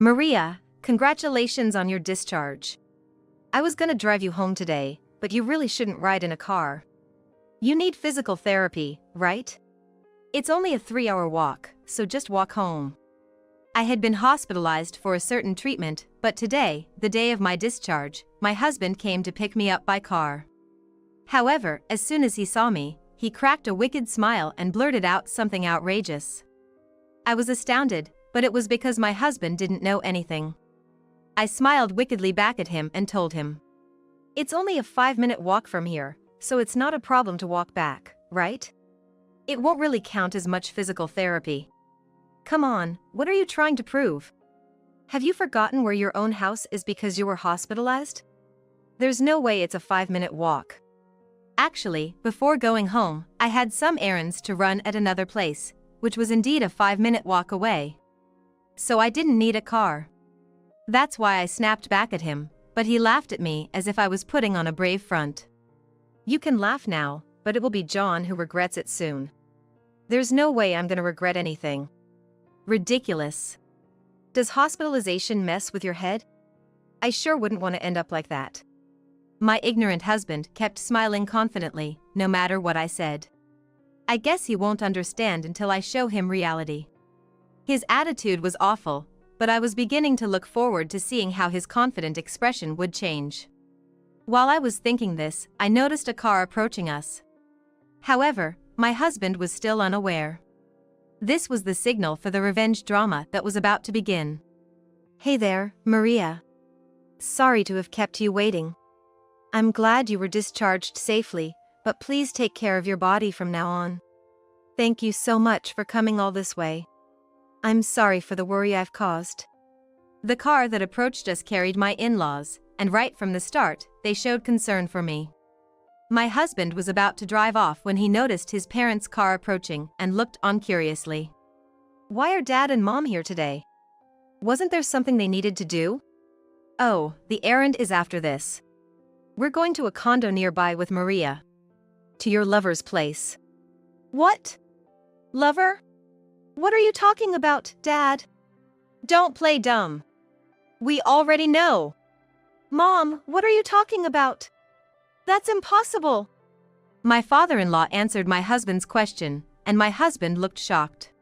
Maria, congratulations on your discharge. I was gonna drive you home today, but you really shouldn't ride in a car. You need physical therapy, right? It's only a 3-hour walk, so just walk home. I had been hospitalized for a certain treatment, but today, the day of my discharge, my husband came to pick me up by car. However, as soon as he saw me, he cracked a wicked smile and blurted out something outrageous. I was astounded, but it was because my husband didn't know anything. I smiled wickedly back at him and told him, "It's only a 5-minute walk from here, so it's not a problem to walk back, right? It won't really count as much physical therapy. Come on, what are you trying to prove? Have you forgotten where your own house is because you were hospitalized? There's no way it's a 5-minute walk." Actually, before going home, I had some errands to run at another place, which was indeed a 5-minute walk away. So I didn't need a car. That's why I snapped back at him, but he laughed at me as if I was putting on a brave front. You can laugh now, but it will be John who regrets it soon. There's no way I'm gonna regret anything. Ridiculous. Does hospitalization mess with your head? I sure wouldn't want to end up like that. My ignorant husband kept smiling confidently, no matter what I said. I guess he won't understand until I show him reality. His attitude was awful, but I was beginning to look forward to seeing how his confident expression would change. While I was thinking this, I noticed a car approaching us. However, my husband was still unaware. This was the signal for the revenge drama that was about to begin. "Hey there, Maria. Sorry to have kept you waiting. I'm glad you were discharged safely, but please take care of your body from now on. Thank you so much for coming all this way. I'm sorry for the worry I've caused." The car that approached us carried my in-laws, and right from the start, they showed concern for me. My husband was about to drive off when he noticed his parents' car approaching and looked on curiously. "Why are Dad and Mom here today? Wasn't there something they needed to do?" "Oh, the errand is after this. We're going to a condo nearby with Maria. To your lover's place." "What? Lover? What are you talking about, Dad? Don't play dumb. We already know." "Mom, what are you talking about? That's impossible." My father-in-law answered my husband's question, and my husband looked shocked.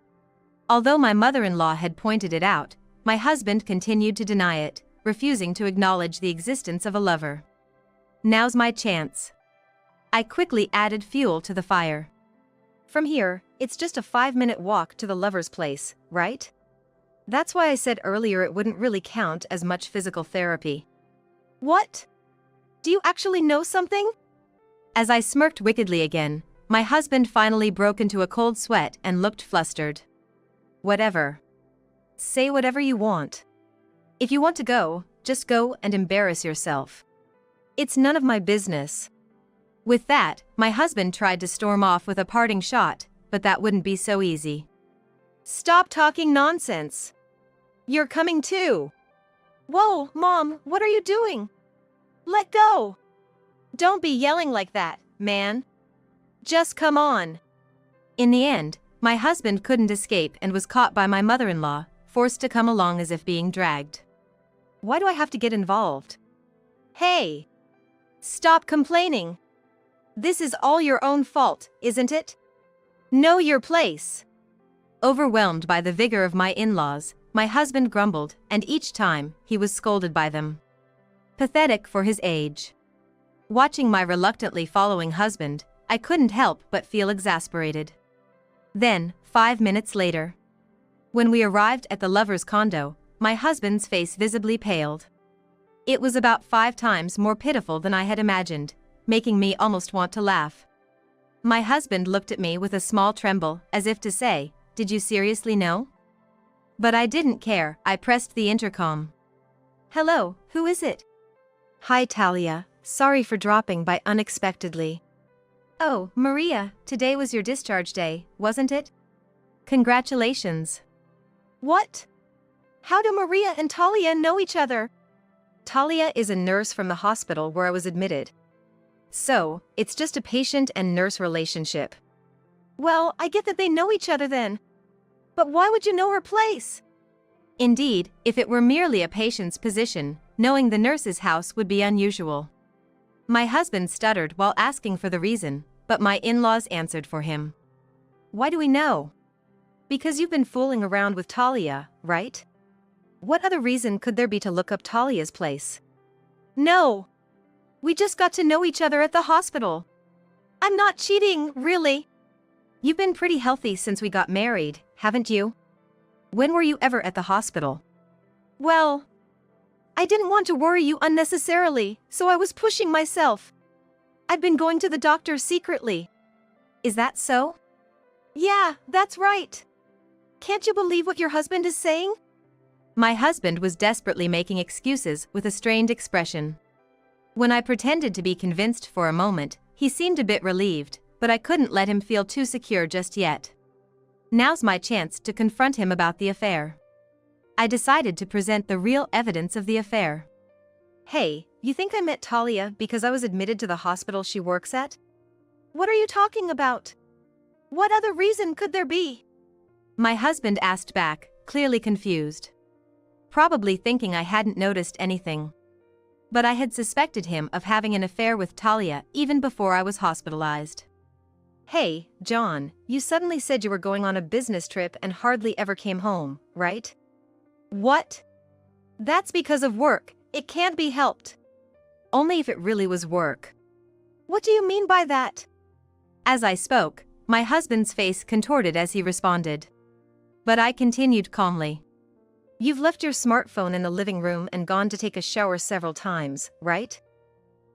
Although my mother-in-law had pointed it out, my husband continued to deny it, refusing to acknowledge the existence of a lover. Now's my chance. I quickly added fuel to the fire. "From here, it's just a 5-minute walk to the lover's place, right? That's why I said earlier it wouldn't really count as much physical therapy." "What? Do you actually know something?" As I smirked wickedly again, my husband finally broke into a cold sweat and looked flustered. "Whatever. Say whatever you want. If you want to go, just go and embarrass yourself. It's none of my business." With that, my husband tried to storm off with a parting shot, but that wouldn't be so easy. "Stop talking nonsense. You're coming too." "Whoa, Mom, what are you doing? Let go. Don't be yelling like that, man. Just come on." In the end, my husband couldn't escape and was caught by my mother-in-law, forced to come along as if being dragged. Why do I have to get involved? Hey! Stop complaining. This is all your own fault, isn't it? Know your place. Overwhelmed by the vigor of my in-laws, my husband grumbled, and each time, he was scolded by them. Pathetic for his age. Watching my reluctantly following husband, I couldn't help but feel exasperated. Then, 5 minutes later, when we arrived at the lover's condo, my husband's face visibly paled. It was about 5 times more pitiful than I had imagined, making me almost want to laugh. My husband looked at me with a small tremble, as if to say, "Did you seriously know?" But I didn't care. I pressed the intercom. "Hello, who is it?" "Hi Talia, sorry for dropping by unexpectedly." "Oh, Maria, today was your discharge day, wasn't it? Congratulations." "What? How do Maria and Talia know each other?" "Talia is a nurse from the hospital where I was admitted. So, it's just a patient and nurse relationship." "Well, I get that they know each other then. But why would you know her place?" Indeed, if it were merely a patient's position, knowing the nurse's house would be unusual. My husband stuttered while asking for the reason, but my in-laws answered for him. Why do we know? Because you've been fooling around with Talia, right? What other reason could there be to look up Talia's place? No. We just got to know each other at the hospital. I'm not cheating, really. You've been pretty healthy since we got married, haven't you? When were you ever at the hospital? Well, I didn't want to worry you unnecessarily, so I was pushing myself. I've been going to the doctor secretly. Is that so? Yeah, that's right. Can't you believe what your husband is saying? My husband was desperately making excuses with a strained expression. When I pretended to be convinced for a moment, he seemed a bit relieved, but I couldn't let him feel too secure just yet. Now's my chance to confront him about the affair. I decided to present the real evidence of the affair. Hey, you think I met Talia because I was admitted to the hospital she works at? What are you talking about? What other reason could there be? My husband asked back, clearly confused. Probably thinking I hadn't noticed anything. But I had suspected him of having an affair with Talia even before I was hospitalized. Hey, John, you suddenly said you were going on a business trip and hardly ever came home, right? What? That's because of work, it can't be helped. Only if it really was work. What do you mean by that? As I spoke, my husband's face contorted as he responded. But I continued calmly. You've left your smartphone in the living room and gone to take a shower several times, right?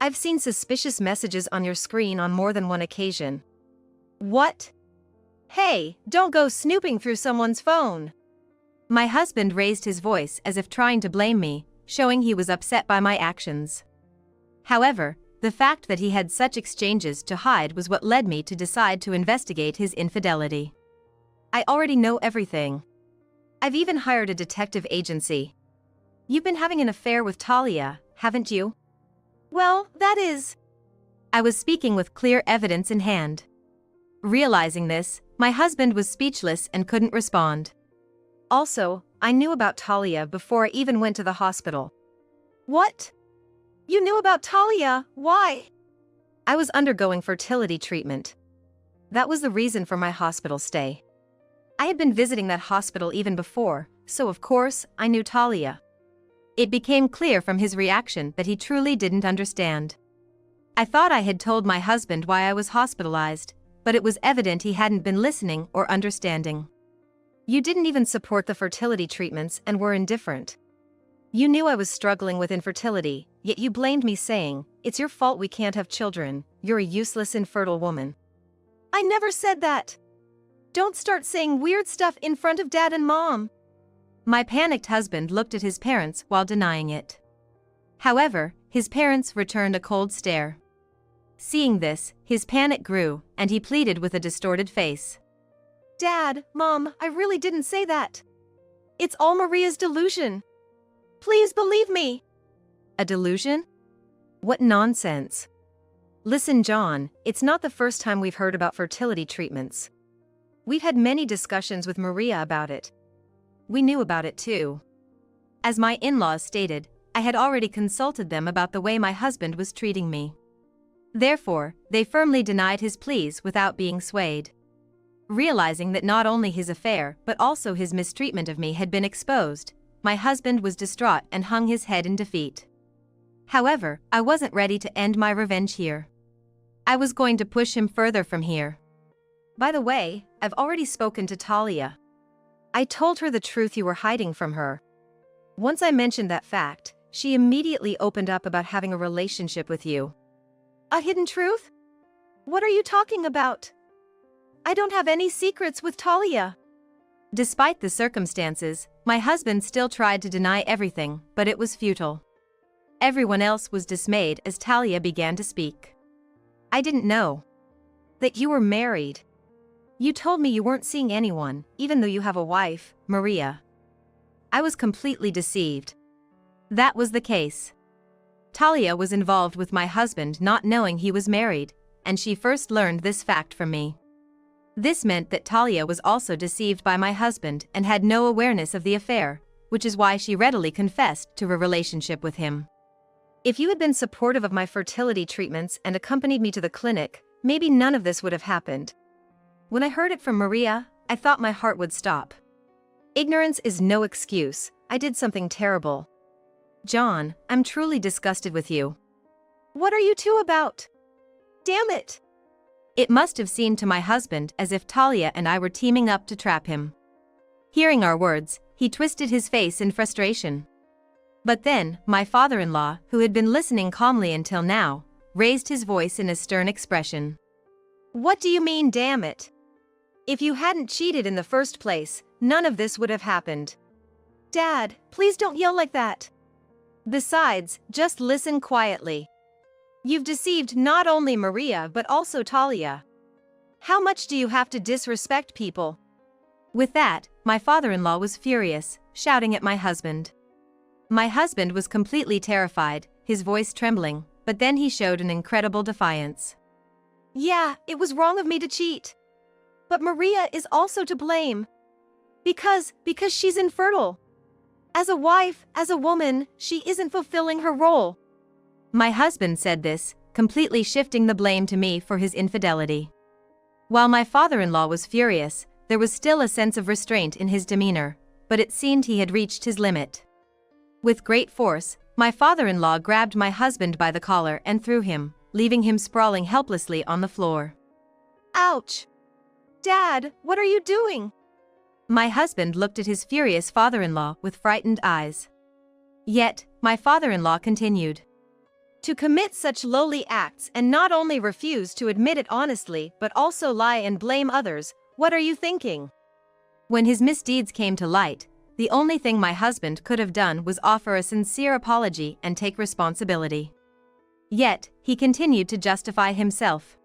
I've seen suspicious messages on your screen on more than one occasion. What? Hey, don't go snooping through someone's phone. My husband raised his voice as if trying to blame me, showing he was upset by my actions. However, the fact that he had such exchanges to hide was what led me to decide to investigate his infidelity. I already know everything. I've even hired a detective agency. You've been having an affair with Talia, haven't you? Well, that is... I was speaking with clear evidence in hand. Realizing this, my husband was speechless and couldn't respond. Also, I knew about Talia before I even went to the hospital. What? You knew about Talia, why? I was undergoing fertility treatment. That was the reason for my hospital stay. I had been visiting that hospital even before, so of course, I knew Talia. It became clear from his reaction that he truly didn't understand. I thought I had told my husband why I was hospitalized, but it was evident he hadn't been listening or understanding. You didn't even support the fertility treatments and were indifferent. You knew I was struggling with infertility, yet you blamed me saying, "It's your fault we can't have children, you're a useless infertile woman." I never said that. Don't start saying weird stuff in front of Dad and Mom. My panicked husband looked at his parents while denying it. However, his parents returned a cold stare. Seeing this, his panic grew, and he pleaded with a distorted face. Dad, Mom, I really didn't say that. It's all Maria's delusion. Please believe me. A delusion? What nonsense. Listen, John, it's not the first time we've heard about fertility treatments. We've had many discussions with Maria about it. We knew about it too. As my in-laws stated, I had already consulted them about the way my husband was treating me. Therefore, they firmly denied his pleas without being swayed. Realizing that not only his affair but also his mistreatment of me had been exposed, my husband was distraught and hung his head in defeat. However, I wasn't ready to end my revenge here. I was going to push him further from here. By the way, I've already spoken to Talia. I told her the truth you were hiding from her. Once I mentioned that fact, she immediately opened up about having a relationship with you. A hidden truth? What are you talking about? I don't have any secrets with Talia. Despite the circumstances, my husband still tried to deny everything, but it was futile. Everyone else was dismayed as Talia began to speak. I didn't know that you were married. You told me you weren't seeing anyone, even though you have a wife, Maria. I was completely deceived. That was the case. Talia was involved with my husband not knowing he was married, and she first learned this fact from me. This meant that Talia was also deceived by my husband and had no awareness of the affair, which is why she readily confessed to a relationship with him. If you had been supportive of my fertility treatments and accompanied me to the clinic, maybe none of this would have happened. When I heard it from Maria, I thought my heart would stop. Ignorance is no excuse. I did something terrible. John, I'm truly disgusted with you. What are you two about? Damn it! It must have seemed to my husband as if Talia and I were teaming up to trap him. Hearing our words, he twisted his face in frustration. But then, my father-in-law, who had been listening calmly until now, raised his voice in a stern expression. What do you mean, damn it? If you hadn't cheated in the first place, none of this would have happened. Dad, please don't yell like that. Besides, just listen quietly. You've deceived not only Maria but also Talia. How much do you have to disrespect people? With that, my father-in-law was furious, shouting at my husband. My husband was completely terrified, his voice trembling, but then he showed an incredible defiance. Yeah, it was wrong of me to cheat. But Maria is also to blame. Because she's infertile. As a wife, as a woman, she isn't fulfilling her role. My husband said this, completely shifting the blame to me for his infidelity. While my father-in-law was furious, there was still a sense of restraint in his demeanor, but it seemed he had reached his limit. With great force, my father-in-law grabbed my husband by the collar and threw him, leaving him sprawling helplessly on the floor. Ouch! Dad, what are you doing? My husband looked at his furious father-in-law with frightened eyes. Yet, my father-in-law continued. To commit such lowly acts and not only refuse to admit it honestly but also lie and blame others, what are you thinking? When his misdeeds came to light, the only thing my husband could have done was offer a sincere apology and take responsibility. Yet, he continued to justify himself.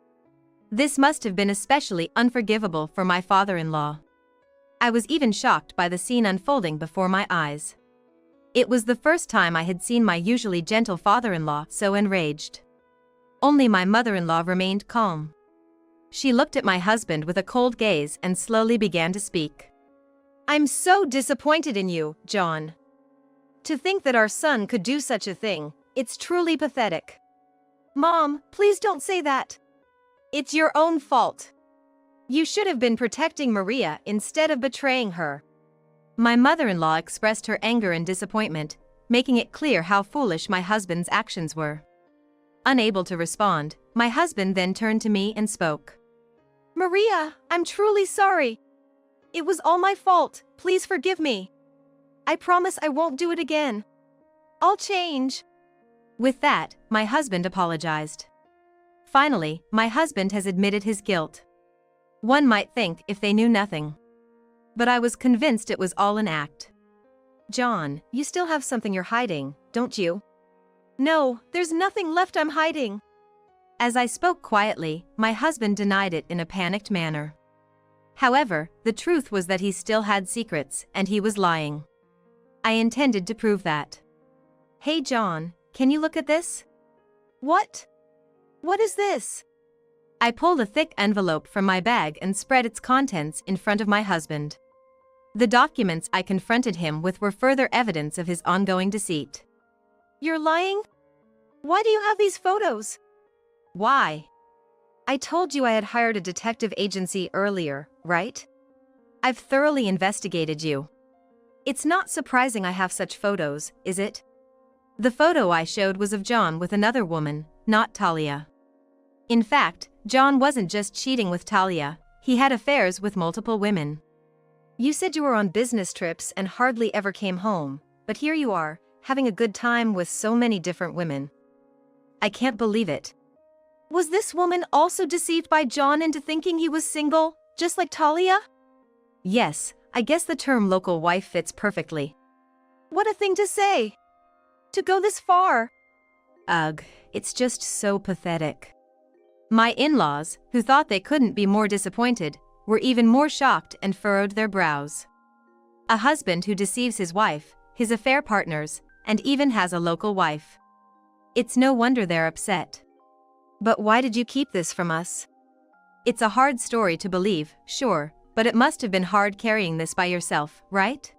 This must have been especially unforgivable for my father-in-law. I was even shocked by the scene unfolding before my eyes. It was the first time I had seen my usually gentle father-in-law so enraged. Only my mother-in-law remained calm. She looked at my husband with a cold gaze and slowly began to speak. I'm so disappointed in you, John. To think that our son could do such a thing, it's truly pathetic. Mom, please don't say that. It's your own fault. You should have been protecting Maria instead of betraying her. My mother-in-law expressed her anger and disappointment, making it clear how foolish my husband's actions were. Unable to respond, my husband then turned to me and spoke. Maria, I'm truly sorry. It was all my fault, please forgive me. I promise I won't do it again. I'll change. With that, my husband apologized. Finally, my husband has admitted his guilt. One might think if they knew nothing. But I was convinced it was all an act. John, you still have something you're hiding, don't you? No, there's nothing left I'm hiding. As I spoke quietly, my husband denied it in a panicked manner. However, the truth was that he still had secrets, and he was lying. I intended to prove that. Hey John, can you look at this? What? What is this? I pulled a thick envelope from my bag and spread its contents in front of my husband. The documents I confronted him with were further evidence of his ongoing deceit. You're lying? Why do you have these photos? Why? I told you I had hired a detective agency earlier, right? I've thoroughly investigated you. It's not surprising I have such photos, is it? The photo I showed was of John with another woman, not Talia. In fact, John wasn't just cheating with Talia, he had affairs with multiple women. You said you were on business trips and hardly ever came home, but here you are, having a good time with so many different women. I can't believe it. Was this woman also deceived by John into thinking he was single, just like Talia? Yes, I guess the term local wife fits perfectly. What a thing to say! To go this far! Ugh, it's just so pathetic. My in-laws, who thought they couldn't be more disappointed, were even more shocked and furrowed their brows. A husband who deceives his wife, his affair partners, and even has a local wife. It's no wonder they're upset. But why did you keep this from us? It's a hard story to believe, sure, but it must have been hard carrying this by yourself, right?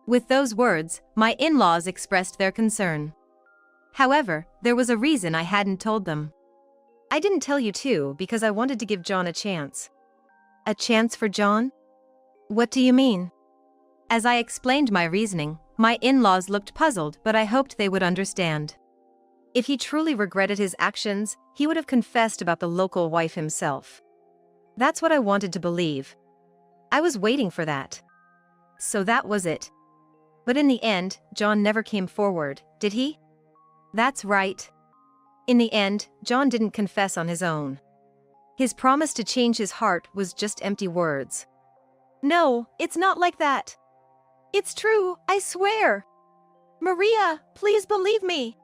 With those words, my in-laws expressed their concern. However, there was a reason I hadn't told them. I didn't tell you too because I wanted to give John a chance. A chance for John? What do you mean? As I explained my reasoning, my in-laws looked puzzled, but I hoped they would understand. If he truly regretted his actions, he would have confessed about the local wife himself. That's what I wanted to believe. I was waiting for that. So that was it. But in the end, John never came forward, did he? That's right. In the end, John didn't confess on his own. His promise to change his heart was just empty words. No, it's not like that. It's true, I swear. Maria, please believe me.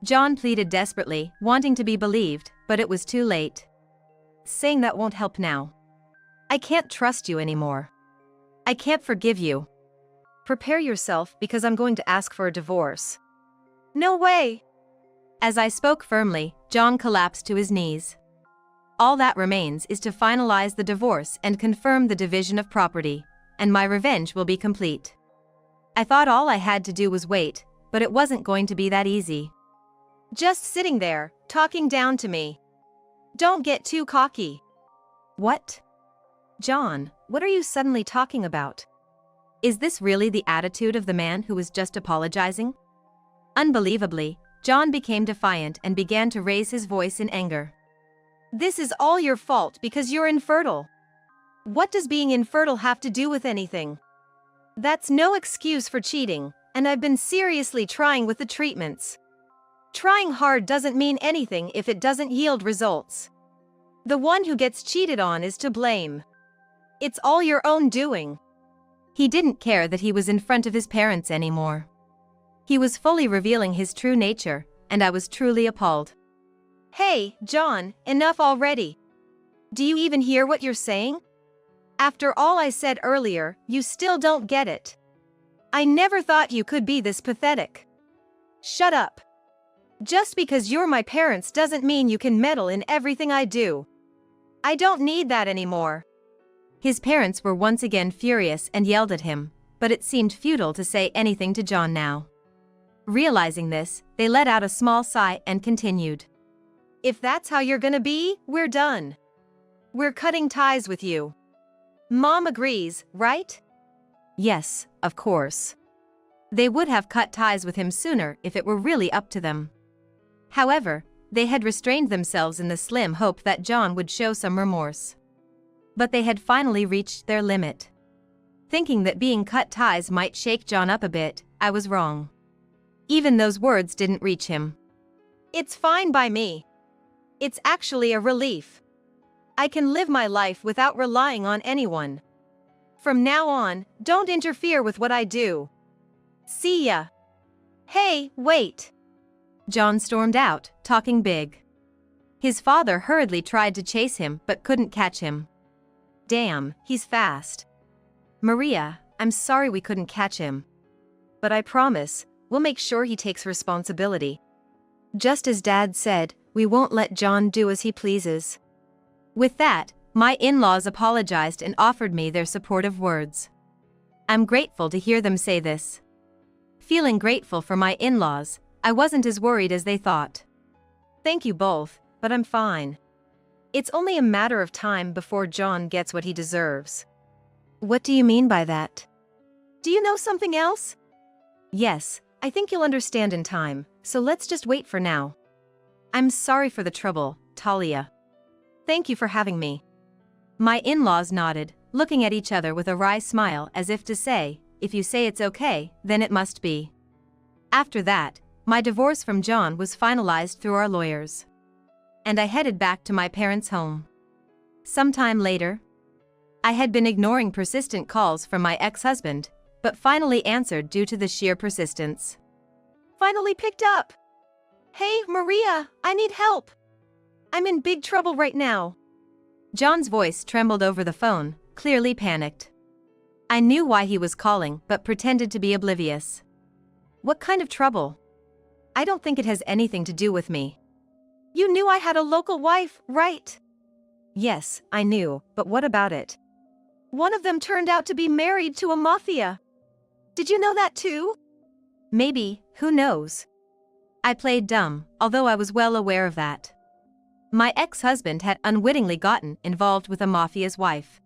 John pleaded desperately, wanting to be believed, but it was too late. Saying that won't help now. I can't trust you anymore. I can't forgive you. Prepare yourself because I'm going to ask for a divorce. No way! As I spoke firmly, John collapsed to his knees. All that remains is to finalize the divorce and confirm the division of property, and my revenge will be complete. I thought all I had to do was wait, but it wasn't going to be that easy. Just sitting there, talking down to me. Don't get too cocky. What? John, what are you suddenly talking about? Is this really the attitude of the man who was just apologizing? Unbelievably, John became defiant and began to raise his voice in anger. This is all your fault because you're infertile. What does being infertile have to do with anything? That's no excuse for cheating, and I've been seriously trying with the treatments. Trying hard doesn't mean anything if it doesn't yield results. The one who gets cheated on is to blame. It's all your own doing. He didn't care that he was in front of his parents anymore. He was fully revealing his true nature, and I was truly appalled. Hey, John, enough already. Do you even hear what you're saying? After all I said earlier, you still don't get it. I never thought you could be this pathetic. Shut up. Just because you're my parents doesn't mean you can meddle in everything I do. I don't need that anymore. His parents were once again furious and yelled at him, but it seemed futile to say anything to John now. Realizing this, they let out a small sigh and continued. If that's how you're gonna be, we're done. We're cutting ties with you. Mom agrees, right? Yes, of course. They would have cut ties with him sooner if it were really up to them. However, they had restrained themselves in the slim hope that John would show some remorse. But they had finally reached their limit. Thinking that being cut ties might shake John up a bit, I was wrong. Even those words didn't reach him. It's fine by me. It's actually a relief. I can live my life without relying on anyone. From now on, don't interfere with what I do. See ya. Hey, wait. John stormed out, talking big. His father hurriedly tried to chase him but couldn't catch him. Damn, he's fast. Maria, I'm sorry we couldn't catch him. But I promise, we'll make sure he takes responsibility. Just as Dad said, we won't let John do as he pleases. With that, my in-laws apologized and offered me their supportive words. I'm grateful to hear them say this. Feeling grateful for my in-laws, I wasn't as worried as they thought. Thank you both, but I'm fine. It's only a matter of time before John gets what he deserves. What do you mean by that? Do you know something else? Yes, I think you'll understand in time, so let's just wait for now. I'm sorry for the trouble, Talia. Thank you for having me. My in-laws nodded, looking at each other with a wry smile as if to say, if you say it's okay, then it must be. After that, my divorce from John was finalized through our lawyers. And I headed back to my parents' home. Sometime later, I had been ignoring persistent calls from my ex-husband, but finally answered due to the sheer persistence. Finally picked up. Hey, Maria, I need help. I'm in big trouble right now. John's voice trembled over the phone, clearly panicked. I knew why he was calling but pretended to be oblivious. What kind of trouble? I don't think it has anything to do with me. You knew I had a local wife, right? Yes, I knew, but what about it? One of them turned out to be married to a mafia. Did you know that too? Maybe, who knows? I played dumb, although I was well aware of that. My ex-husband had unwittingly gotten involved with a mafia's wife.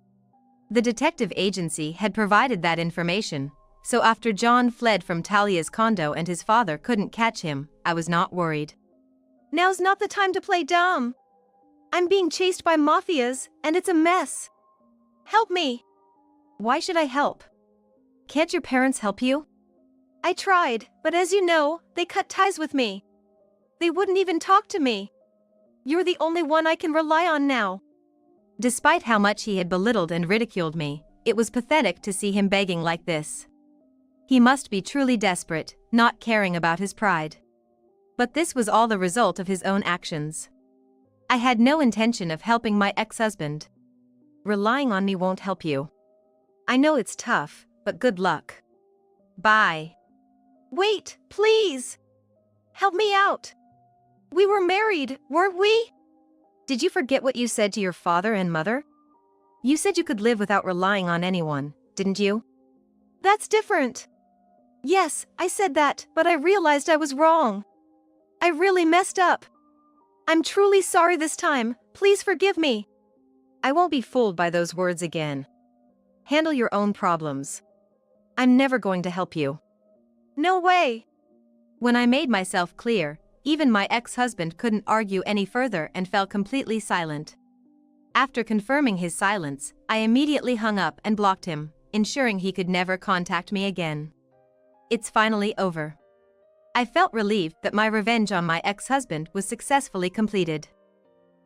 The detective agency had provided that information, so after John fled from Talia's condo and his father couldn't catch him, I was not worried. Now's not the time to play dumb. I'm being chased by mafias, and it's a mess. Help me. Why should I help? Can't your parents help you? I tried, but as you know, they cut ties with me. They wouldn't even talk to me. You're the only one I can rely on now. Despite how much he had belittled and ridiculed me, it was pathetic to see him begging like this. He must be truly desperate, not caring about his pride. But this was all the result of his own actions. I had no intention of helping my ex-husband. Relying on me won't help you. I know it's tough, but good luck. Bye. Wait, please. Help me out. We were married, weren't we? Did you forget what you said to your father and mother? You said you could live without relying on anyone, didn't you? That's different. Yes, I said that, but I realized I was wrong. I really messed up. I'm truly sorry this time, please forgive me. I won't be fooled by those words again. Handle your own problems. I'm never going to help you. No way. When I made myself clear, even my ex-husband couldn't argue any further and fell completely silent. After confirming his silence, I immediately hung up and blocked him, ensuring he could never contact me again. It's finally over. I felt relieved that my revenge on my ex-husband was successfully completed.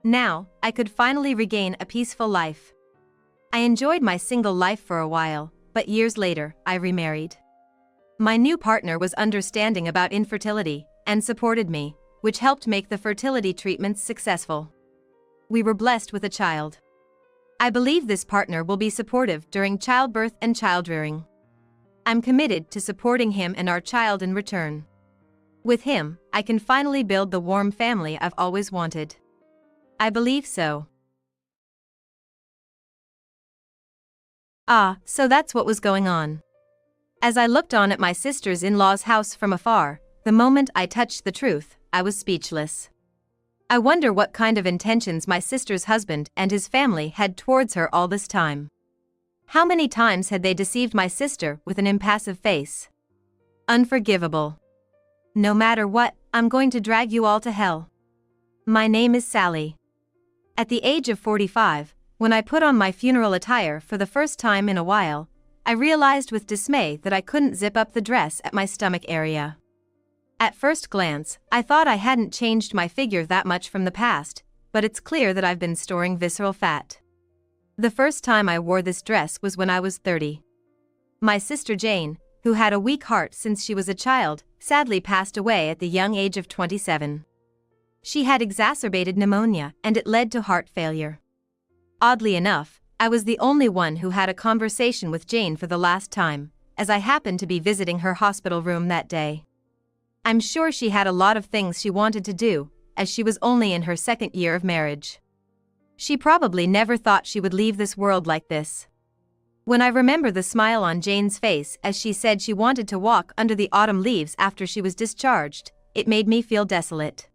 Now, I could finally regain a peaceful life. I enjoyed my single life for a while, but years later, I remarried. My new partner was understanding about infertility and supported me, which helped make the fertility treatments successful. We were blessed with a child. I believe this partner will be supportive during childbirth and childrearing. I'm committed to supporting him and our child in return. With him, I can finally build the warm family I've always wanted. I believe so. Ah, so that's what was going on. As I looked on at my sister's-in-law's house from afar, the moment I touched the truth, I was speechless. I wonder what kind of intentions my sister's husband and his family had towards her all this time. How many times had they deceived my sister with an impassive face? Unforgivable. No matter what, I'm going to drag you all to hell. My name is Sally. At the age of 45, when I put on my funeral attire for the first time in a while, I realized with dismay that I couldn't zip up the dress at my stomach area. At first glance, I thought I hadn't changed my figure that much from the past, but it's clear that I've been storing visceral fat. The first time I wore this dress was when I was 30. My sister Jane, who had a weak heart since she was a child, sadly passed away at the young age of 27. She had exacerbated pneumonia and it led to heart failure. Oddly enough, I was the only one who had a conversation with Jane for the last time, as I happened to be visiting her hospital room that day. I'm sure she had a lot of things she wanted to do, as she was only in her second year of marriage. She probably never thought she would leave this world like this. When I remember the smile on Jane's face as she said she wanted to walk under the autumn leaves after she was discharged, it made me feel desolate.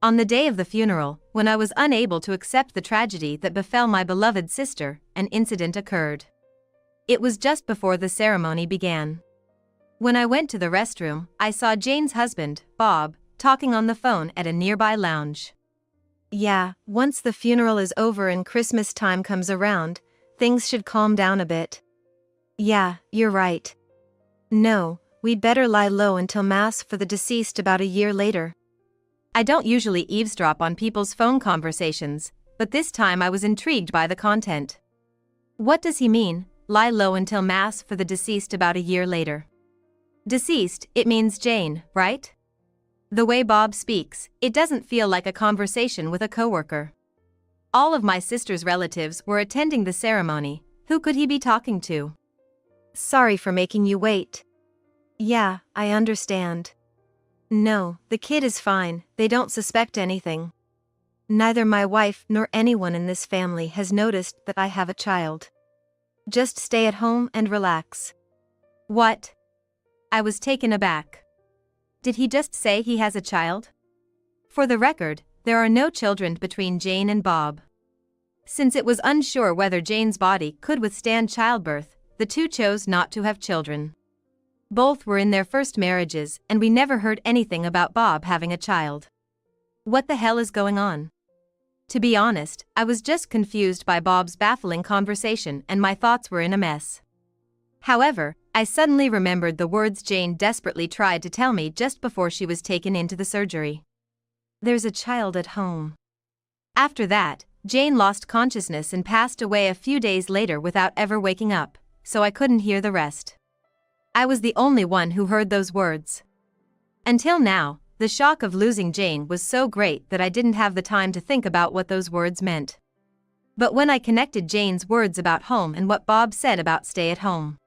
On the day of the funeral, when I was unable to accept the tragedy that befell my beloved sister, an incident occurred. It was just before the ceremony began. When I went to the restroom, I saw Jane's husband, Bob, talking on the phone at a nearby lounge. Yeah, once the funeral is over and Christmas time comes around, things should calm down a bit. Yeah, you're right. No, we'd better lie low until Mass for the deceased about a year later. I don't usually eavesdrop on people's phone conversations, but this time I was intrigued by the content. What does he mean, lie low until Mass for the deceased about a year later? Deceased, it means Jane, right? The way Bob speaks, it doesn't feel like a conversation with a coworker. All of my sister's relatives were attending the ceremony. Who could he be talking to? Sorry for making you wait. Yeah, I understand. No, the kid is fine, they don't suspect anything. Neither my wife nor anyone in this family has noticed that I have a child. Just stay at home and relax. What? I was taken aback. Did he just say he has a child? For the record, there are no children between Jane and Bob. Since it was unsure whether Jane's body could withstand childbirth, the two chose not to have children. Both were in their first marriages, and we never heard anything about Bob having a child. What the hell is going on? To be honest, I was just confused by Bob's baffling conversation and my thoughts were in a mess. However, I suddenly remembered the words Jane desperately tried to tell me just before she was taken into the surgery. There's a child at home. After that, Jane lost consciousness and passed away a few days later without ever waking up, so I couldn't hear the rest. I was the only one who heard those words. Until now, the shock of losing Jane was so great that I didn't have the time to think about what those words meant. But when I connected Jane's words about home and what Bob said about stay at home.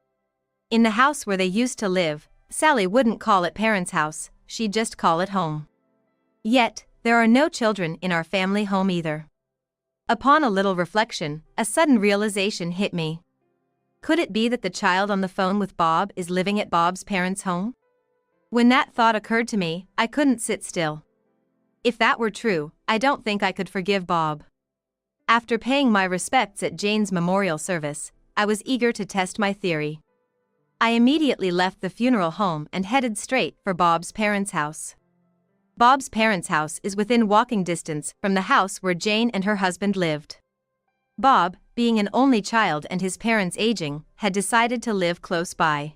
In the house where they used to live, Sally wouldn't call it parents' house, she'd just call it home. Yet, there are no children in our family home either. Upon a little reflection, a sudden realization hit me. Could it be that the child on the phone with Bob is living at Bob's parents' home? When that thought occurred to me, I couldn't sit still. If that were true, I don't think I could forgive Bob. After paying my respects at Jane's memorial service, I was eager to test my theory. I immediately left the funeral home and headed straight for Bob's parents' house. Bob's parents' house is within walking distance from the house where Jane and her husband lived. Bob, being an only child and his parents aging, had decided to live close by.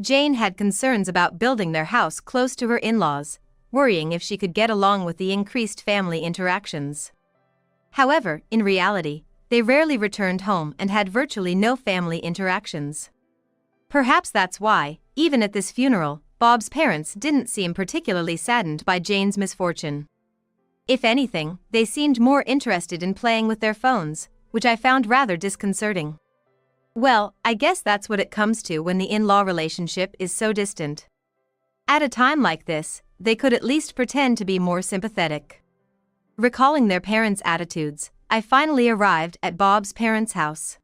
Jane had concerns about building their house close to her in-laws, worrying if she could get along with the increased family interactions. However, in reality, they rarely returned home and had virtually no family interactions. Perhaps that's why, even at this funeral, Bob's parents didn't seem particularly saddened by Jane's misfortune. If anything, they seemed more interested in playing with their phones, which I found rather disconcerting. Well, I guess that's what it comes to when the in-law relationship is so distant. At a time like this, they could at least pretend to be more sympathetic. Recalling their parents' attitudes, I finally arrived at Bob's parents' house.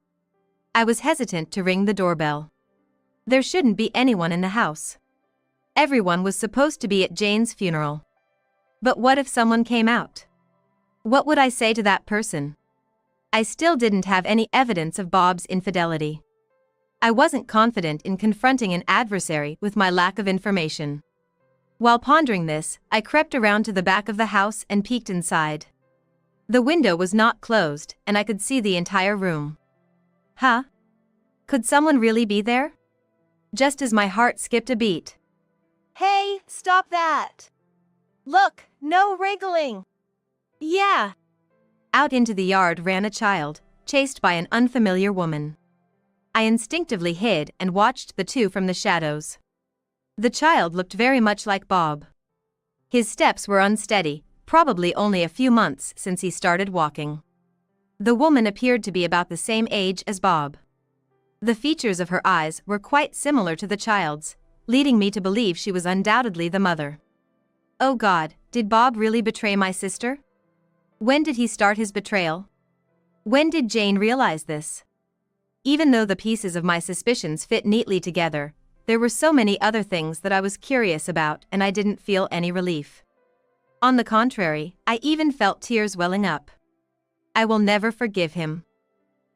I was hesitant to ring the doorbell. There shouldn't be anyone in the house. Everyone was supposed to be at Jane's funeral. But what if someone came out? What would I say to that person? I still didn't have any evidence of Bob's infidelity. I wasn't confident in confronting an adversary with my lack of information. While pondering this, I crept around to the back of the house and peeked inside. The window was not closed, and I could see the entire room. Huh? Could someone really be there? Just as my heart skipped a beat. Hey, stop that! Look, no wriggling! Yeah! Out into the yard ran a child, chased by an unfamiliar woman. I instinctively hid and watched the two from the shadows. The child looked very much like Bob. His steps were unsteady, probably only a few months since he started walking. The woman appeared to be about the same age as Bob. The features of her eyes were quite similar to the child's, leading me to believe she was undoubtedly the mother. Oh God, did Bob really betray my sister? When did he start his betrayal? When did Jane realize this? Even though the pieces of my suspicions fit neatly together, there were so many other things that I was curious about and I didn't feel any relief. On the contrary, I even felt tears welling up. I will never forgive him.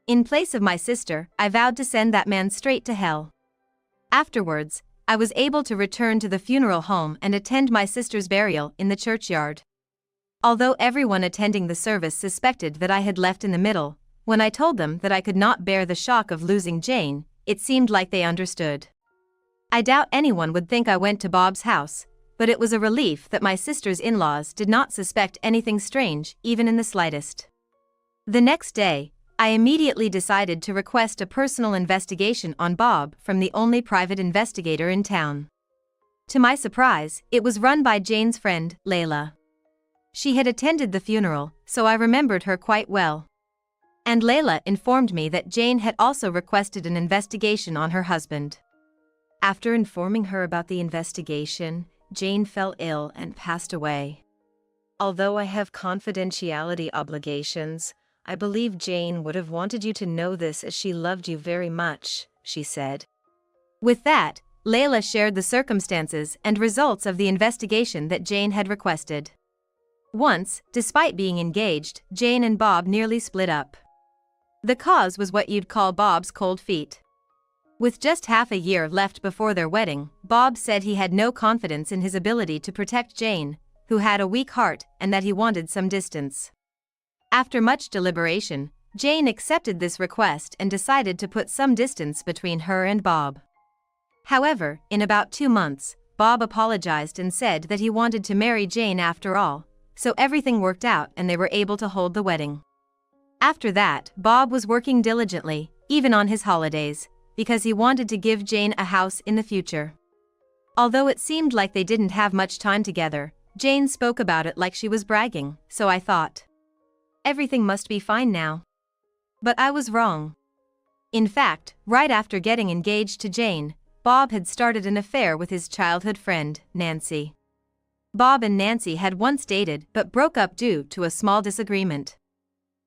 In place of my sister, I vowed to send that man straight to hell. Afterwards, I was able to return to the funeral home and attend my sister's burial in the churchyard. Although everyone attending the service suspected that I had left in the middle, when I told them that I could not bear the shock of losing Jane, it seemed like they understood. I doubt anyone would think I went to Bob's house, but it was a relief that my sister's in-laws did not suspect anything strange, even in the slightest. The next day, I immediately decided to request a personal investigation on Bob from the only private investigator in town. To my surprise, it was run by Jane's friend, Layla. She had attended the funeral, so I remembered her quite well. And Layla informed me that Jane had also requested an investigation on her husband. After informing her about the investigation, Jane fell ill and passed away. Although I have confidentiality obligations, I believe Jane would have wanted you to know this as she loved you very much, she said. With that, Layla shared the circumstances and results of the investigation that Jane had requested. Once, despite being engaged, Jane and Bob nearly split up. The cause was what you'd call Bob's cold feet. With just half a year left before their wedding, Bob said he had no confidence in his ability to protect Jane, who had a weak heart, and that he wanted some distance. After much deliberation, Jane accepted this request and decided to put some distance between her and Bob. However, in about 2 months, Bob apologized and said that he wanted to marry Jane after all, so everything worked out and they were able to hold the wedding. After that, Bob was working diligently, even on his holidays, because he wanted to give Jane a house in the future. Although it seemed like they didn't have much time together, Jane spoke about it like she was bragging, so I thought, everything must be fine now. But I was wrong. In fact, right after getting engaged to Jane, Bob had started an affair with his childhood friend, Nancy. Bob and Nancy had once dated but broke up due to a small disagreement.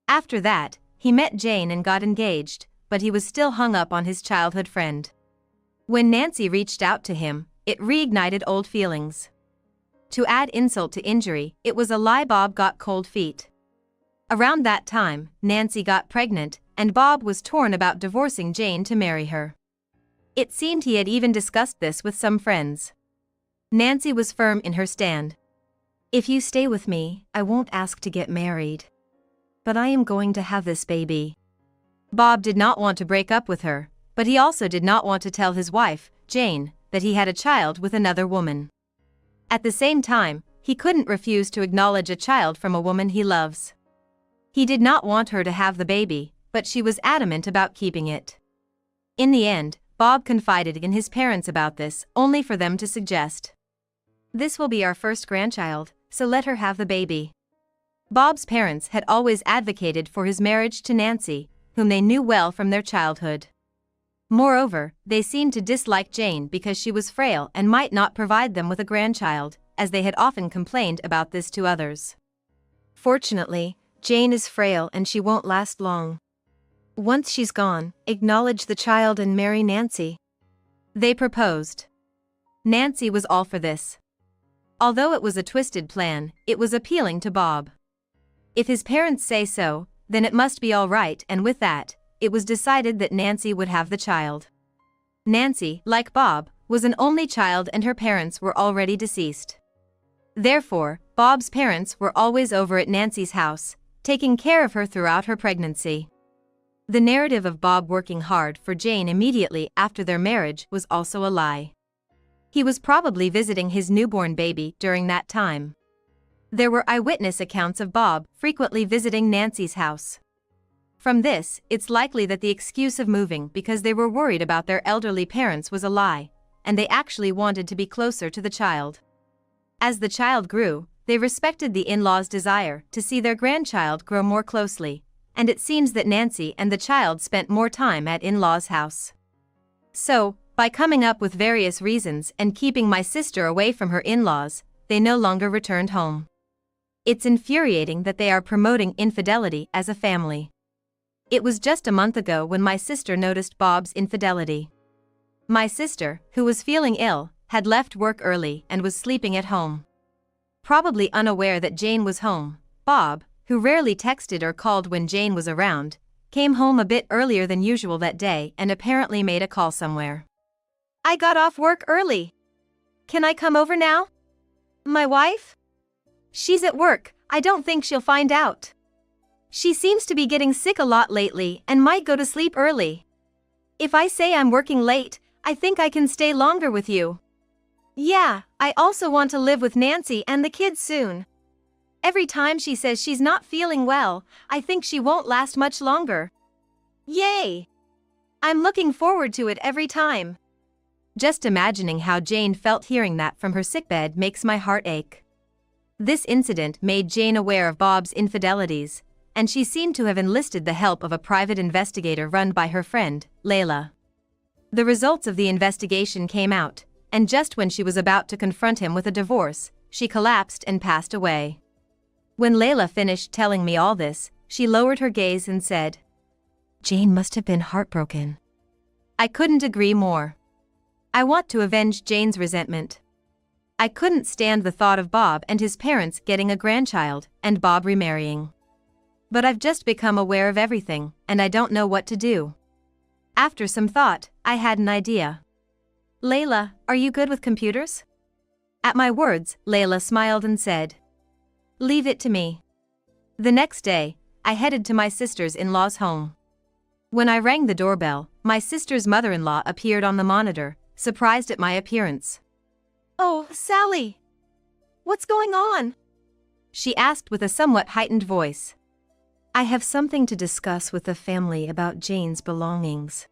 After that, he met Jane and got engaged, but he was still hung up on his childhood friend. When Nancy reached out to him, it reignited old feelings. To add insult to injury, it was a lie. Bob got cold feet. Around that time, Nancy got pregnant, and Bob was torn about divorcing Jane to marry her. It seemed he had even discussed this with some friends. Nancy was firm in her stand. If you stay with me, I won't ask to get married. But I am going to have this baby. Bob did not want to break up with her, but he also did not want to tell his wife, Jane, that he had a child with another woman. At the same time, he couldn't refuse to acknowledge a child from a woman he loves. He did not want her to have the baby, but she was adamant about keeping it. In the end, Bob confided in his parents about this, only for them to suggest, "This will be our first grandchild, so let her have the baby." Bob's parents had always advocated for his marriage to Nancy, whom they knew well from their childhood. Moreover, they seemed to dislike Jane because she was frail and might not provide them with a grandchild, as they had often complained about this to others. Fortunately, Jane is frail and she won't last long. Once she's gone, acknowledge the child and marry Nancy. They proposed. Nancy was all for this. Although it was a twisted plan, it was appealing to Bob. If his parents say so, then it must be all right, and with that, it was decided that Nancy would have the child. Nancy, like Bob, was an only child and her parents were already deceased. Therefore, Bob's parents were always over at Nancy's house, taking care of her throughout her pregnancy. The narrative of Bob working hard for Jane immediately after their marriage was also a lie. He was probably visiting his newborn baby during that time. There were eyewitness accounts of Bob frequently visiting Nancy's house. From this, it's likely that the excuse of moving because they were worried about their elderly parents was a lie, and they actually wanted to be closer to the child. As the child grew, they respected the in-laws' desire to see their grandchild grow more closely, and it seems that Nancy and the child spent more time at in-laws' house. So, by coming up with various reasons and keeping my sister away from her in-laws, they no longer returned home. It's infuriating that they are promoting infidelity as a family. It was just a month ago when my sister noticed Bob's infidelity. My sister, who was feeling ill, had left work early and was sleeping at home. Probably unaware that Jane was home, Bob, who rarely texted or called when Jane was around, came home a bit earlier than usual that day and apparently made a call somewhere. I got off work early. Can I come over now? My wife? She's at work, I don't think she'll find out. She seems to be getting sick a lot lately and might go to sleep early. If I say I'm working late, I think I can stay longer with you. Yeah, I also want to live with Nancy and the kids soon. Every time she says she's not feeling well, I think she won't last much longer. Yay! I'm looking forward to it every time. Just imagining how Jane felt hearing that from her sickbed makes my heart ache. This incident made Jane aware of Bob's infidelities, and she seemed to have enlisted the help of a private investigator run by her friend, Layla. The results of the investigation came out, and just when she was about to confront him with a divorce, she collapsed and passed away. When Layla finished telling me all this, she lowered her gaze and said, "Jane must have been heartbroken." I couldn't agree more. I want to avenge Jane's resentment. I couldn't stand the thought of Bob and his parents getting a grandchild and Bob remarrying. But I've just become aware of everything, and I don't know what to do. After some thought, I had an idea. Layla, are you good with computers? At my words, Layla smiled and said, leave it to me. The next day, I headed to my sister's-in-law's home. When I rang the doorbell, my sister's mother-in-law appeared on the monitor, surprised at my appearance. Oh, Sally! What's going on? She asked with a somewhat heightened voice. I have something to discuss with the family about Jane's belongings.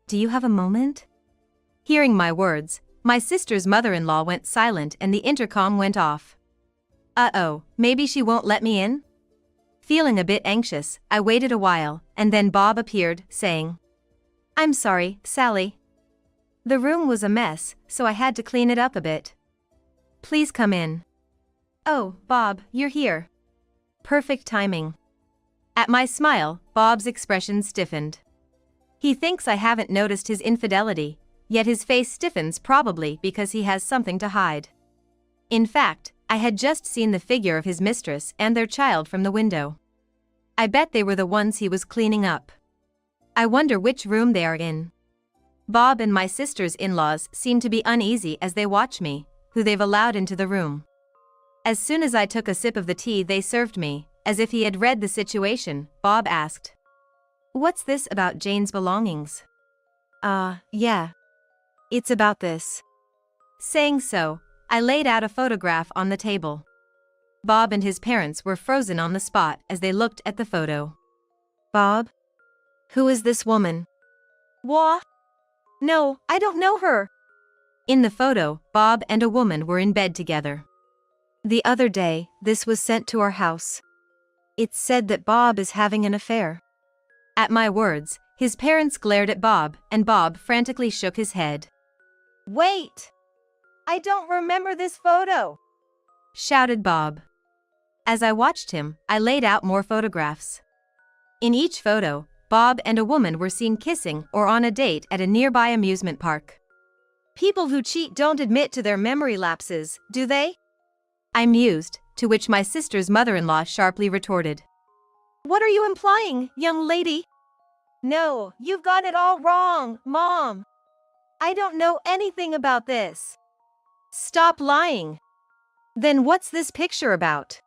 Do you have a moment? Hearing my words, my sister's mother-in-law went silent and the intercom went off. Uh-oh, maybe she won't let me in? Feeling a bit anxious, I waited a while, and then Bob appeared, saying, I'm sorry, Sally. The room was a mess, so I had to clean it up a bit. Please come in. Oh, Bob, you're here. Perfect timing. At my smile, Bob's expression stiffened. He thinks I haven't noticed his infidelity, yet his face stiffens probably because he has something to hide. In fact, I had just seen the figure of his mistress and their child from the window. I bet they were the ones he was cleaning up. I wonder which room they are in. Bob and my sister's in-laws seem to be uneasy as they watch me, who they've allowed into the room. As soon as I took a sip of the tea they served me, as if he had read the situation, Bob asked, what's this about Jane's belongings? Yeah. It's about this. Saying so, I laid out a photograph on the table. Bob and his parents were frozen on the spot as they looked at the photo. Bob? Who is this woman? What? No, I don't know her. In the photo, Bob and a woman were in bed together. The other day, this was sent to our house. It's said that Bob is having an affair. At my words, his parents glared at Bob, and Bob frantically shook his head. Wait! I don't remember this photo! Shouted Bob. As I watched him, I laid out more photographs. In each photo, Bob and a woman were seen kissing or on a date at a nearby amusement park. People who cheat don't admit to their memory lapses, do they? I mused, to which my sister's mother-in-law sharply retorted. What are you implying, young lady? No, you've got it all wrong, Mom. I don't know anything about this. Stop lying. Then what's this picture about?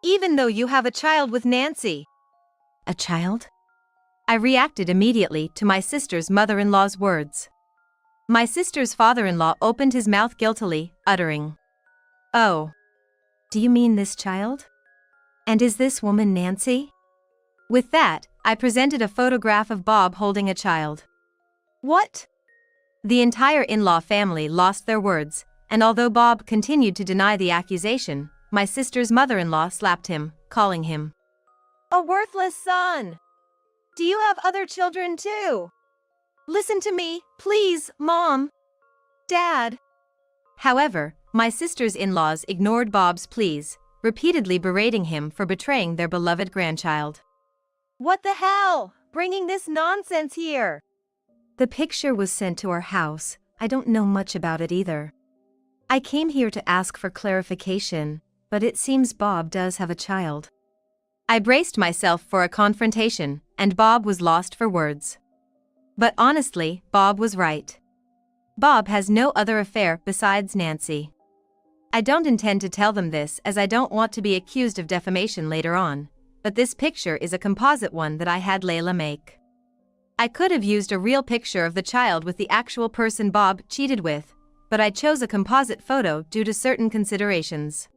Even though you have a child with Nancy. A child? I reacted immediately to my sister's mother-in-law's words. My sister's father-in-law opened his mouth guiltily, uttering, oh. Do you mean this child? And is this woman Nancy? With that, I presented a photograph of Bob holding a child. What? The entire in-law family lost their words, and although Bob continued to deny the accusation, my sister's mother-in-law slapped him, calling him a worthless son. Do you have other children too? Listen to me, please, Mom. Dad. However, my sister's in-laws ignored Bob's pleas, repeatedly berating him for betraying their beloved grandchild. What the hell? Bringing this nonsense here. The picture was sent to our house. I don't know much about it either. I came here to ask for clarification, but it seems Bob does have a child. I braced myself for a confrontation, and Bob was lost for words. But honestly, Bob was right. Bob has no other affair besides Nancy. I don't intend to tell them this as I don't want to be accused of defamation later on, but this picture is a composite one that I had Layla make. I could have used a real picture of the child with the actual person Bob cheated with, but I chose a composite photo due to certain considerations.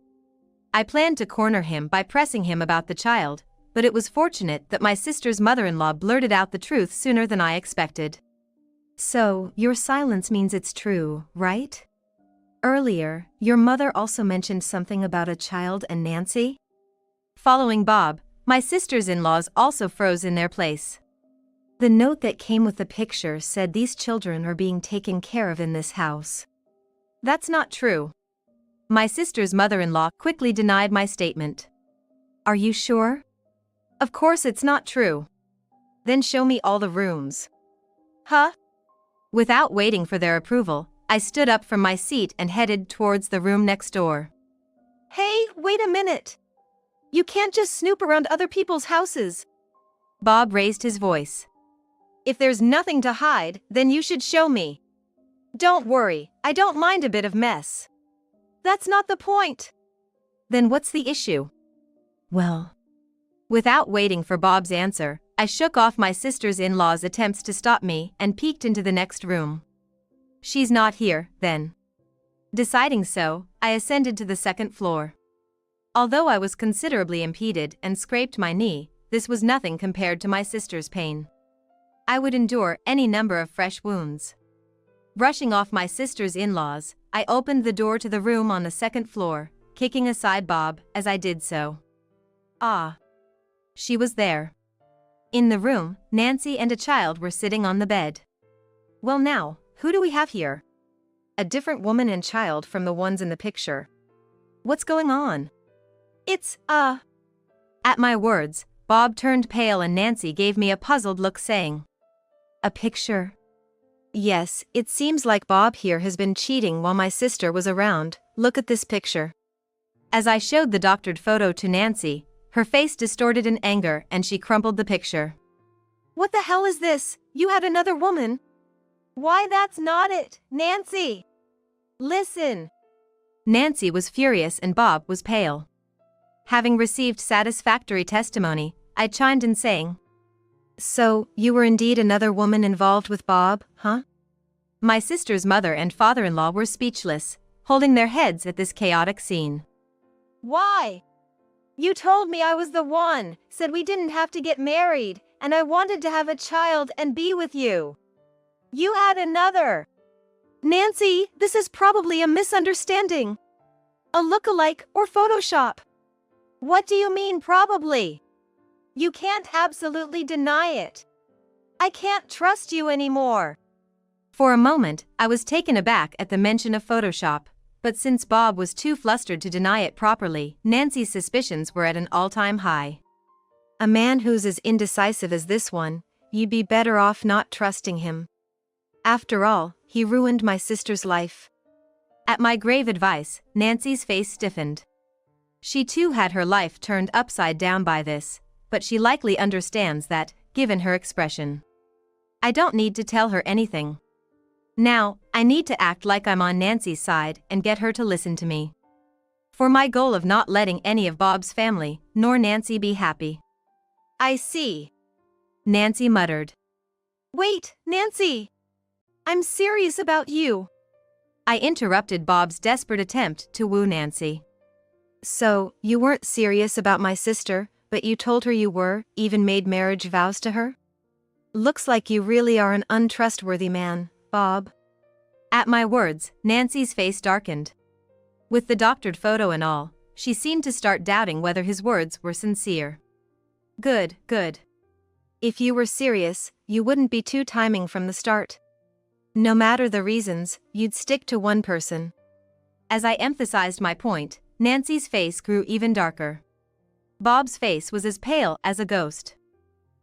I planned to corner him by pressing him about the child, but it was fortunate that my sister's mother-in-law blurted out the truth sooner than I expected. So, your silence means it's true, right? Earlier, your mother also mentioned something about a child and Nancy? Following Bob, my sisters-in-laws also froze in their place. The note that came with the picture said these children are being taken care of in this house. That's not true. My sister's mother-in-law quickly denied my statement. Are you sure? Of course it's not true. Then show me all the rooms. Huh? Without waiting for their approval, I stood up from my seat and headed towards the room next door. Hey, wait a minute. You can't just snoop around other people's houses. Bob raised his voice. If there's nothing to hide, then you should show me. Don't worry, I don't mind a bit of mess. That's not the point. Then what's the issue? Well, without waiting for Bob's answer, I shook off my sister's-in-law's attempts to stop me and peeked into the next room. She's not here, then. Deciding so, I ascended to the second floor. Although I was considerably impeded and scraped my knee, this was nothing compared to my sister's pain. I would endure any number of fresh wounds. Brushing off my sister's-in-laws, I opened the door to the room on the second floor, kicking aside Bob as I did so. Ah! She was there. In the room, Nancy and a child were sitting on the bed. Well now, who do we have here? A different woman and child from the ones in the picture. What's going on? At my words, Bob turned pale and Nancy gave me a puzzled look saying, "A picture?" Yes, it seems like Bob here has been cheating while my sister was around. Look at this picture. As I showed the doctored photo to Nancy, her face distorted in anger and she crumpled the picture. What the hell is this? You had another woman? Why, that's not it, Nancy! Listen! Nancy was furious and Bob was pale. Having received satisfactory testimony, I chimed in saying, So, you were indeed another woman involved with Bob, huh? My sister's mother and father-in-law were speechless, holding their heads at this chaotic scene. Why? You told me I was the one, said we didn't have to get married, and I wanted to have a child and be with you. You had another. Nancy, this is probably a misunderstanding. A look-alike or Photoshop. What do you mean probably? You can't absolutely deny it. I can't trust you anymore. For a moment, I was taken aback at the mention of Photoshop, but since Bob was too flustered to deny it properly, Nancy's suspicions were at an all-time high. A man who's as indecisive as this one, you'd be better off not trusting him. After all, he ruined my sister's life. At my grave advice, Nancy's face stiffened. She too had her life turned upside down by this, but she likely understands that, given her expression. I don't need to tell her anything. Now, I need to act like I'm on Nancy's side and get her to listen to me. For my goal of not letting any of Bob's family, nor Nancy be happy. I see. Nancy muttered. Wait, Nancy! I'm serious about you. I interrupted Bob's desperate attempt to woo Nancy. So, you weren't serious about my sister, but you told her you were, even made marriage vows to her? Looks like you really are an untrustworthy man, Bob. At my words, Nancy's face darkened. With the doctored photo and all, she seemed to start doubting whether his words were sincere. Good. If you were serious, you wouldn't be too timing from the start. No matter the reasons, you'd stick to one person. As I emphasized my point, Nancy's face grew even darker. Bob's face was as pale as a ghost.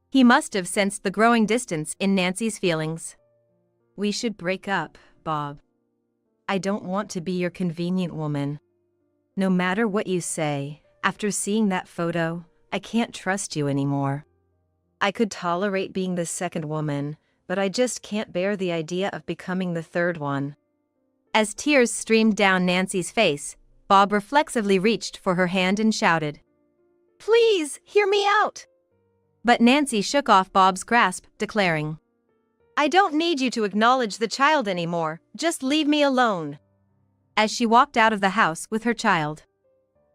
He must have sensed the growing distance in Nancy's feelings. We should break up, Bob. I don't want to be your convenient woman. No matter what you say, after seeing that photo, I can't trust you anymore. I could tolerate being the second woman, but I just can't bear the idea of becoming the third one. As tears streamed down Nancy's face, Bob reflexively reached for her hand and shouted, Please, hear me out! But Nancy shook off Bob's grasp, declaring, I don't need you to acknowledge the child anymore, just leave me alone. As she walked out of the house with her child.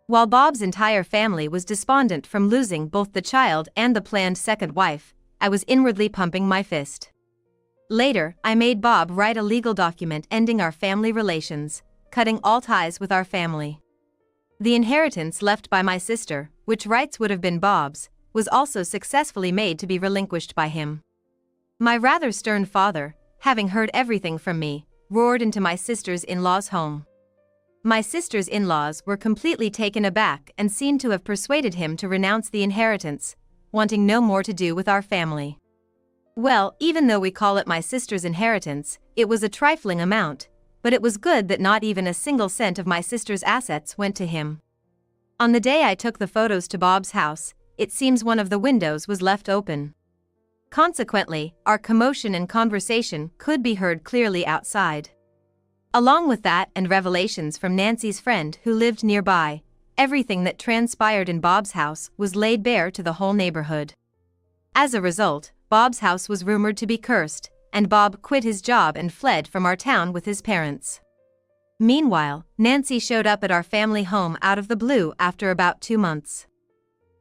While Bob's entire family was despondent from losing both the child and the planned second wife, I was inwardly pumping my fist. Later, I made Bob write a legal document ending our family relations, cutting all ties with our family. The inheritance left by my sister, which rights would have been Bob's, was also successfully made to be relinquished by him. My rather stern father, having heard everything from me, roared into my sister's-in-law's home. My sister's-in-laws were completely taken aback and seemed to have persuaded him to renounce the inheritance, wanting no more to do with our family. Well, even though we call it my sister's inheritance, it was a trifling amount, but it was good that not even a single cent of my sister's assets went to him. On the day I took the photos to Bob's house, it seems one of the windows was left open. Consequently, our commotion and conversation could be heard clearly outside. Along with that and revelations from Nancy's friend who lived nearby, everything that transpired in Bob's house was laid bare to the whole neighborhood. As a result, Bob's house was rumored to be cursed, and Bob quit his job and fled from our town with his parents. Meanwhile, Nancy showed up at our family home out of the blue after about 2 months.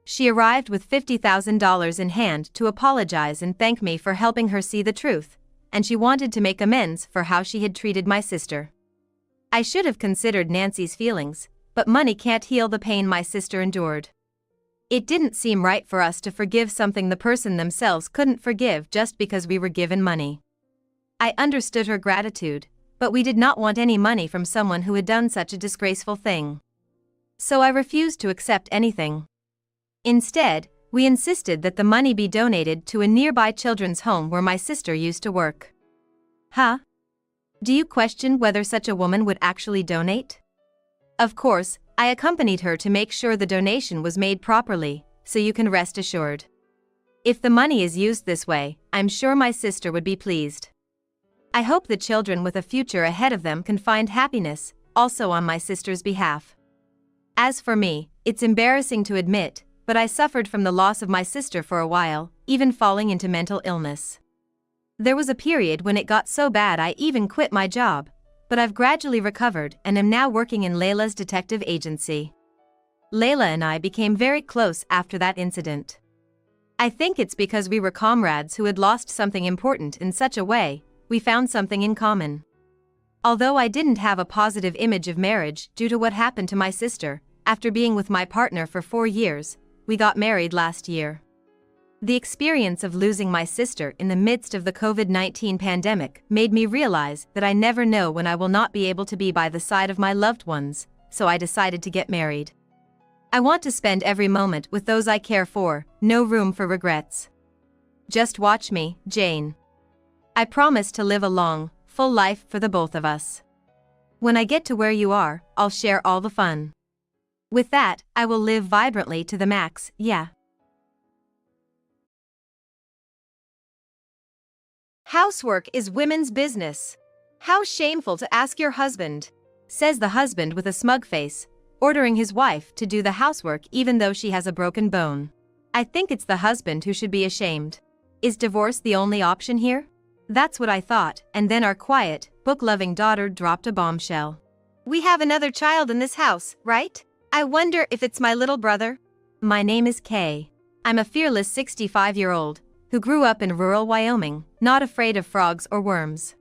She arrived with $50,000 in hand to apologize and thank me for helping her see the truth, and she wanted to make amends for how she had treated my sister. I should have considered Nancy's feelings, but money can't heal the pain my sister endured. It didn't seem right for us to forgive something the person themselves couldn't forgive just because we were given money. I understood her gratitude, but we did not want any money from someone who had done such a disgraceful thing. So I refused to accept anything. Instead, we insisted that the money be donated to a nearby children's home where my sister used to work. Huh? Do you question whether such a woman would actually donate? Of course, I accompanied her to make sure the donation was made properly, so you can rest assured. If the money is used this way, I'm sure my sister would be pleased. I hope the children with a future ahead of them can find happiness, also on my sister's behalf. As for me, it's embarrassing to admit, but I suffered from the loss of my sister for a while, even falling into mental illness. There was a period when it got so bad I even quit my job, but I've gradually recovered and am now working in Layla's detective agency. Layla and I became very close after that incident. I think it's because we were comrades who had lost something important in such a way, we found something in common. Although I didn't have a positive image of marriage due to what happened to my sister, after being with my partner for 4 years, we got married last year. The experience of losing my sister in the midst of the COVID-19 pandemic made me realize that I never know when I will not be able to be by the side of my loved ones, so I decided to get married. I want to spend every moment with those I care for, no room for regrets. Just watch me, Jane. I promise to live a long, full life for the both of us. When I get to where you are, I'll share all the fun. With that, I will live vibrantly to the max, yeah. Housework is women's business. How shameful to ask your husband, says the husband with a smug face, ordering his wife to do the housework even though she has a broken bone. I think it's the husband who should be ashamed. Is divorce the only option here? That's what I thought, and then our quiet, book-loving daughter dropped a bombshell. We have another child in this house, right? I wonder if it's my little brother? My name is Kay. I'm a fearless 65-year-old who grew up in rural Wyoming, not afraid of frogs or worms.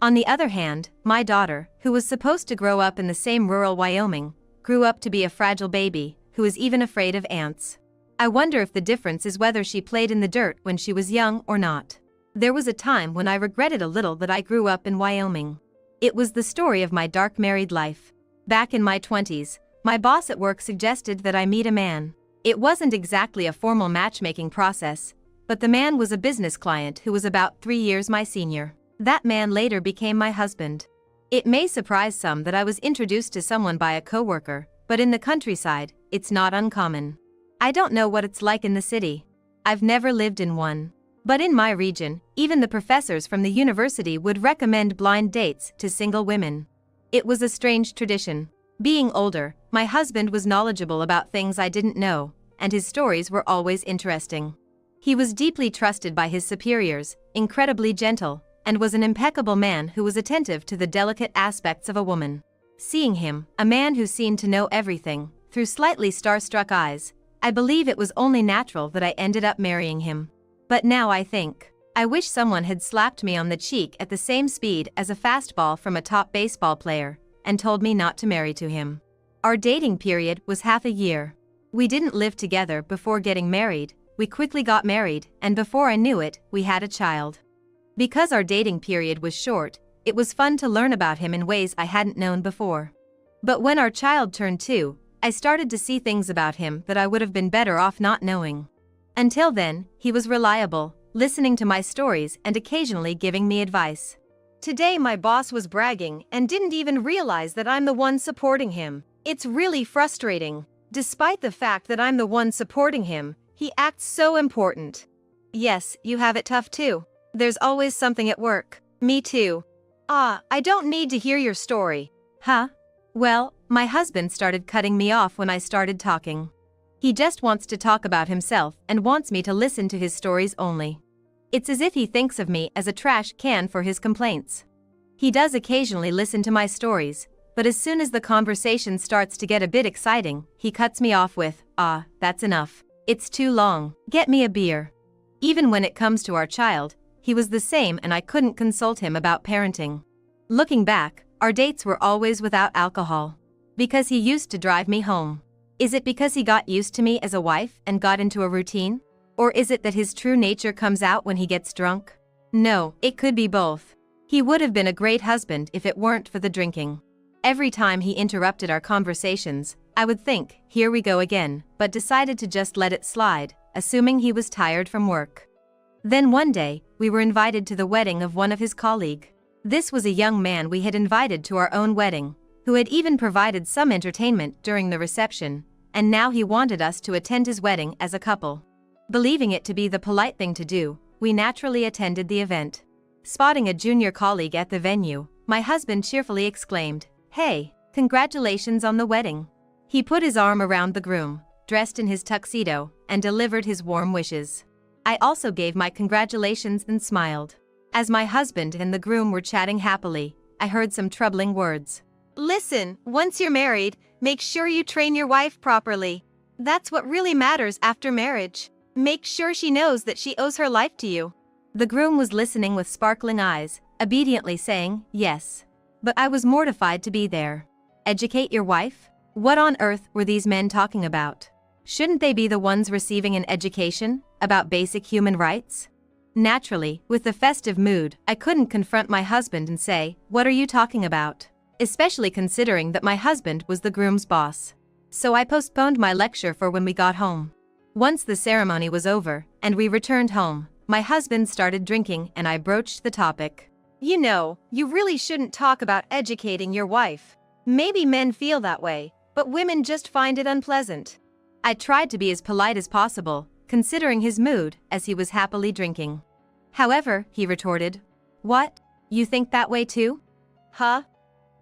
On the other hand, my daughter, who was supposed to grow up in the same rural Wyoming, grew up to be a fragile baby who is even afraid of ants. I wonder if the difference is whether she played in the dirt when she was young or not. There was a time when I regretted a little that I grew up in Wyoming. It was the story of my dark married life. Back in my 20s, my boss at work suggested that I meet a man. It wasn't exactly a formal matchmaking process, but the man was a business client who was about 3 years my senior. That man later became my husband. It may surprise some that I was introduced to someone by a coworker, but in the countryside, it's not uncommon. I don't know what it's like in the city. I've never lived in one. But in my region, even the professors from the university would recommend blind dates to single women. It was a strange tradition. Being older, my husband was knowledgeable about things I didn't know, and his stories were always interesting. He was deeply trusted by his superiors, incredibly gentle, and was an impeccable man who was attentive to the delicate aspects of a woman. Seeing him, a man who seemed to know everything, through slightly starstruck eyes, I believe it was only natural that I ended up marrying him. But now I think, I wish someone had slapped me on the cheek at the same speed as a fastball from a top baseball player, and told me not to marry to him. Our dating period was half a year. We didn't live together before getting married, we quickly got married, and before I knew it, we had a child. Because our dating period was short, it was fun to learn about him in ways I hadn't known before. But when our child turned 2, I started to see things about him that I would have been better off not knowing. Until then, he was reliable, listening to my stories and occasionally giving me advice. Today my boss was bragging and didn't even realize that I'm the one supporting him. It's really frustrating. Despite the fact that I'm the one supporting him, he acts so important. Yes, you have it tough too. There's always something at work. Me too. I don't need to hear your story. Huh? Well, my husband started cutting me off when I started talking. He just wants to talk about himself and wants me to listen to his stories only. It's as if he thinks of me as a trash can for his complaints. He does occasionally listen to my stories, but as soon as the conversation starts to get a bit exciting, he cuts me off with, that's enough. It's too long. Get me a beer. Even when it comes to our child, he was the same and I couldn't consult him about parenting. Looking back, our dates were always without alcohol. Because he used to drive me home. Is it because he got used to me as a wife and got into a routine? Or is it that his true nature comes out when he gets drunk? No, it could be both. He would have been a great husband if it weren't for the drinking. Every time he interrupted our conversations, I would think, here we go again, but decided to just let it slide, assuming he was tired from work. Then one day, we were invited to the wedding of one of his colleagues. This was a young man we had invited to our own wedding, who had even provided some entertainment during the reception, and now he wanted us to attend his wedding as a couple. Believing it to be the polite thing to do, we naturally attended the event. Spotting a junior colleague at the venue, my husband cheerfully exclaimed, "Hey, congratulations on the wedding." He put his arm around the groom, dressed in his tuxedo, and delivered his warm wishes. I also gave my congratulations and smiled. As my husband and the groom were chatting happily, I heard some troubling words. "Listen, once you're married, make sure you train your wife properly. That's what really matters after marriage. Make sure she knows that she owes her life to you." The groom was listening with sparkling eyes, obediently saying, "Yes." But I was mortified to be there. Educate your wife? What on earth were these men talking about? Shouldn't they be the ones receiving an education about basic human rights? Naturally, with the festive mood, I couldn't confront my husband and say, "What are you talking about?" Especially considering that my husband was the groom's boss. So I postponed my lecture for when we got home. Once the ceremony was over, and we returned home, my husband started drinking and I broached the topic. "You know, you really shouldn't talk about educating your wife. Maybe men feel that way, but women just find it unpleasant." I tried to be as polite as possible, considering his mood, as he was happily drinking. However, he retorted, "What? You think that way too? Huh?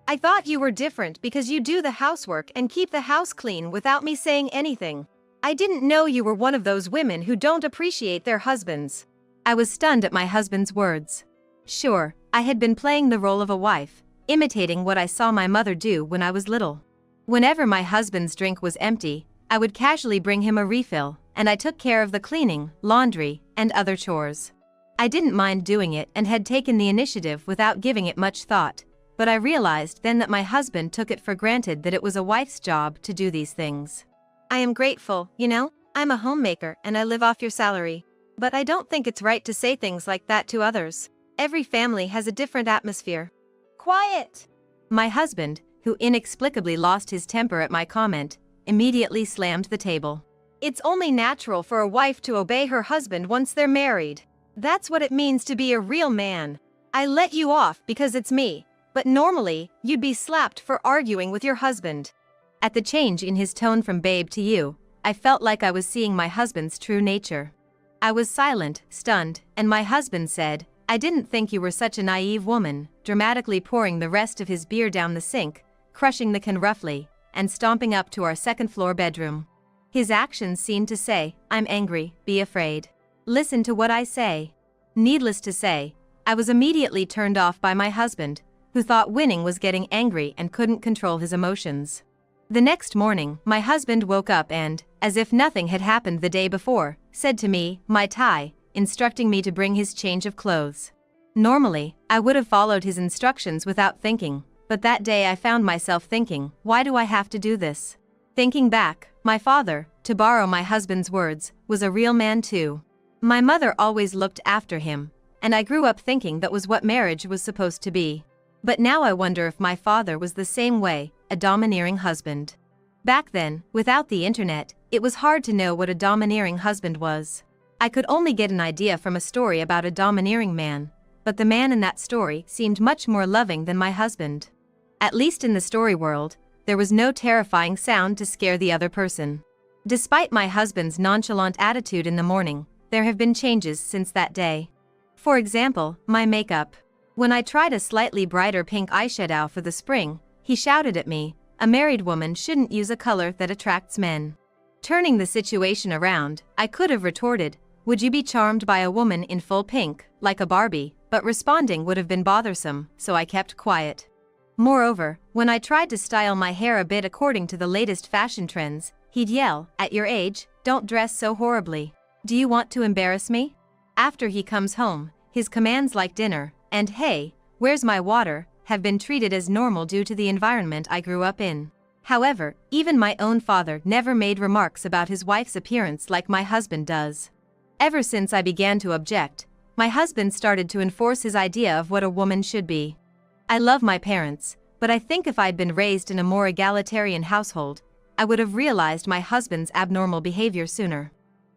I thought you were different because you do the housework and keep the house clean without me saying anything. I didn't know you were one of those women who don't appreciate their husbands." I was stunned at my husband's words. Sure, I had been playing the role of a wife, imitating what I saw my mother do when I was little. Whenever my husband's drink was empty, I would casually bring him a refill, and I took care of the cleaning, laundry, and other chores. I didn't mind doing it and had taken the initiative without giving it much thought, but I realized then that my husband took it for granted that it was a wife's job to do these things. "I am grateful, you know, I'm a homemaker and I live off your salary. But I don't think it's right to say things like that to others. Every family has a different atmosphere." "Quiet!" My husband, who inexplicably lost his temper at my comment, immediately slammed the table. "It's only natural for a wife to obey her husband once they're married. That's what it means to be a real man. I let you off because it's me, but normally, you'd be slapped for arguing with your husband." At the change in his tone from babe to you, I felt like I was seeing my husband's true nature. I was silent, stunned, and my husband said, "I didn't think you were such a naive woman," dramatically pouring the rest of his beer down the sink, crushing the can roughly, and stomping up to our second-floor bedroom. His actions seemed to say, "I'm angry, be afraid. Listen to what I say." Needless to say, I was immediately turned off by my husband, who thought winning was getting angry and couldn't control his emotions. The next morning, my husband woke up and, as if nothing had happened the day before, said to me, "My tie," instructing me to bring his change of clothes. Normally, I would have followed his instructions without thinking, but that day I found myself thinking, why do I have to do this? Thinking back, my father, to borrow my husband's words, was a real man too. My mother always looked after him, and I grew up thinking that was what marriage was supposed to be. But now I wonder if my father was the same way, a domineering husband. Back then, without the internet, it was hard to know what a domineering husband was. I could only get an idea from a story about a domineering man, but the man in that story seemed much more loving than my husband. At least in the story world, there was no terrifying sound to scare the other person. Despite my husband's nonchalant attitude in the morning, there have been changes since that day. For example, my makeup. When I tried a slightly brighter pink eyeshadow for the spring, he shouted at me, "A married woman shouldn't use a color that attracts men." Turning the situation around, I could have retorted, "Would you be charmed by a woman in full pink, like a Barbie?" But responding would have been bothersome, so I kept quiet. Moreover, when I tried to style my hair a bit according to the latest fashion trends, he'd yell, "At your age, don't dress so horribly. Do you want to embarrass me?" After he comes home, his commands like dinner, and "Hey, where's my water?" have been treated as normal due to the environment I grew up in. However, even my own father never made remarks about his wife's appearance like my husband does. Ever since I began to object, my husband started to enforce his idea of what a woman should be. I love my parents, but I think if I'd been raised in a more egalitarian household, I would have realized my husband's abnormal behavior sooner.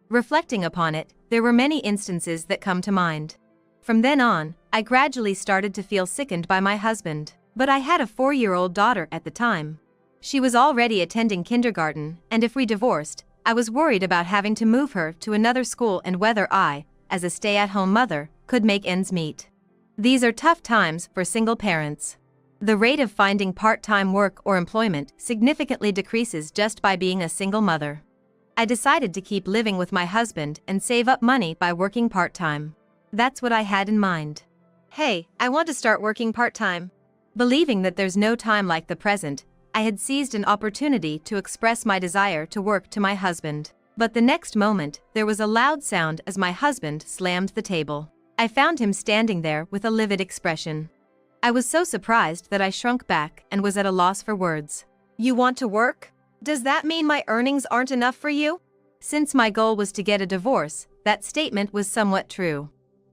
Reflecting upon it, there were many instances that come to mind. From then on, I gradually started to feel sickened by my husband, but I had a 4-year-old daughter at the time. She was already attending kindergarten, and if we divorced, I was worried about having to move her to another school and whether I, as a stay-at-home mother, could make ends meet. These are tough times for single parents. The rate of finding part-time work or employment significantly decreases just by being a single mother. I decided to keep living with my husband and save up money by working part-time. That's what I had in mind. Hey, I want to start working part-time. Believing that there's no time like the present, I had seized an opportunity to express my desire to work to my husband. But the next moment, there was a loud sound as my husband slammed the table. I found him standing there with a livid expression. I was so surprised that I shrunk back and was at a loss for words. "You want to work? Does that mean my earnings aren't enough for you?" Since my goal was to get a divorce, that statement was somewhat true.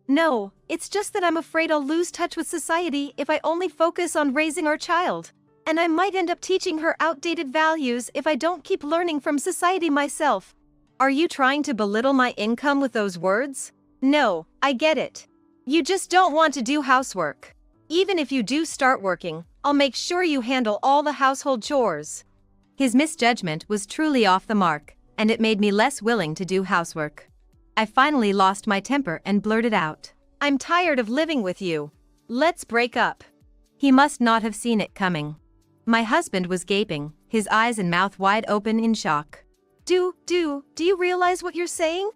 "No, it's just that I'm afraid I'll lose touch with society if I only focus on raising our child. And I might end up teaching her outdated values if I don't keep learning from society myself." Are you trying to belittle my income with those words? No, I get it. You just don't want to do housework. Even if you do start working, I'll make sure you handle all the household chores. His misjudgment was truly off the mark, and it made me less willing to do housework. I finally lost my temper and blurted out, "I'm tired of living with you. Let's break up." He must not have seen it coming. My husband was gaping, his eyes and mouth wide open in shock. Do you realize what you're saying?"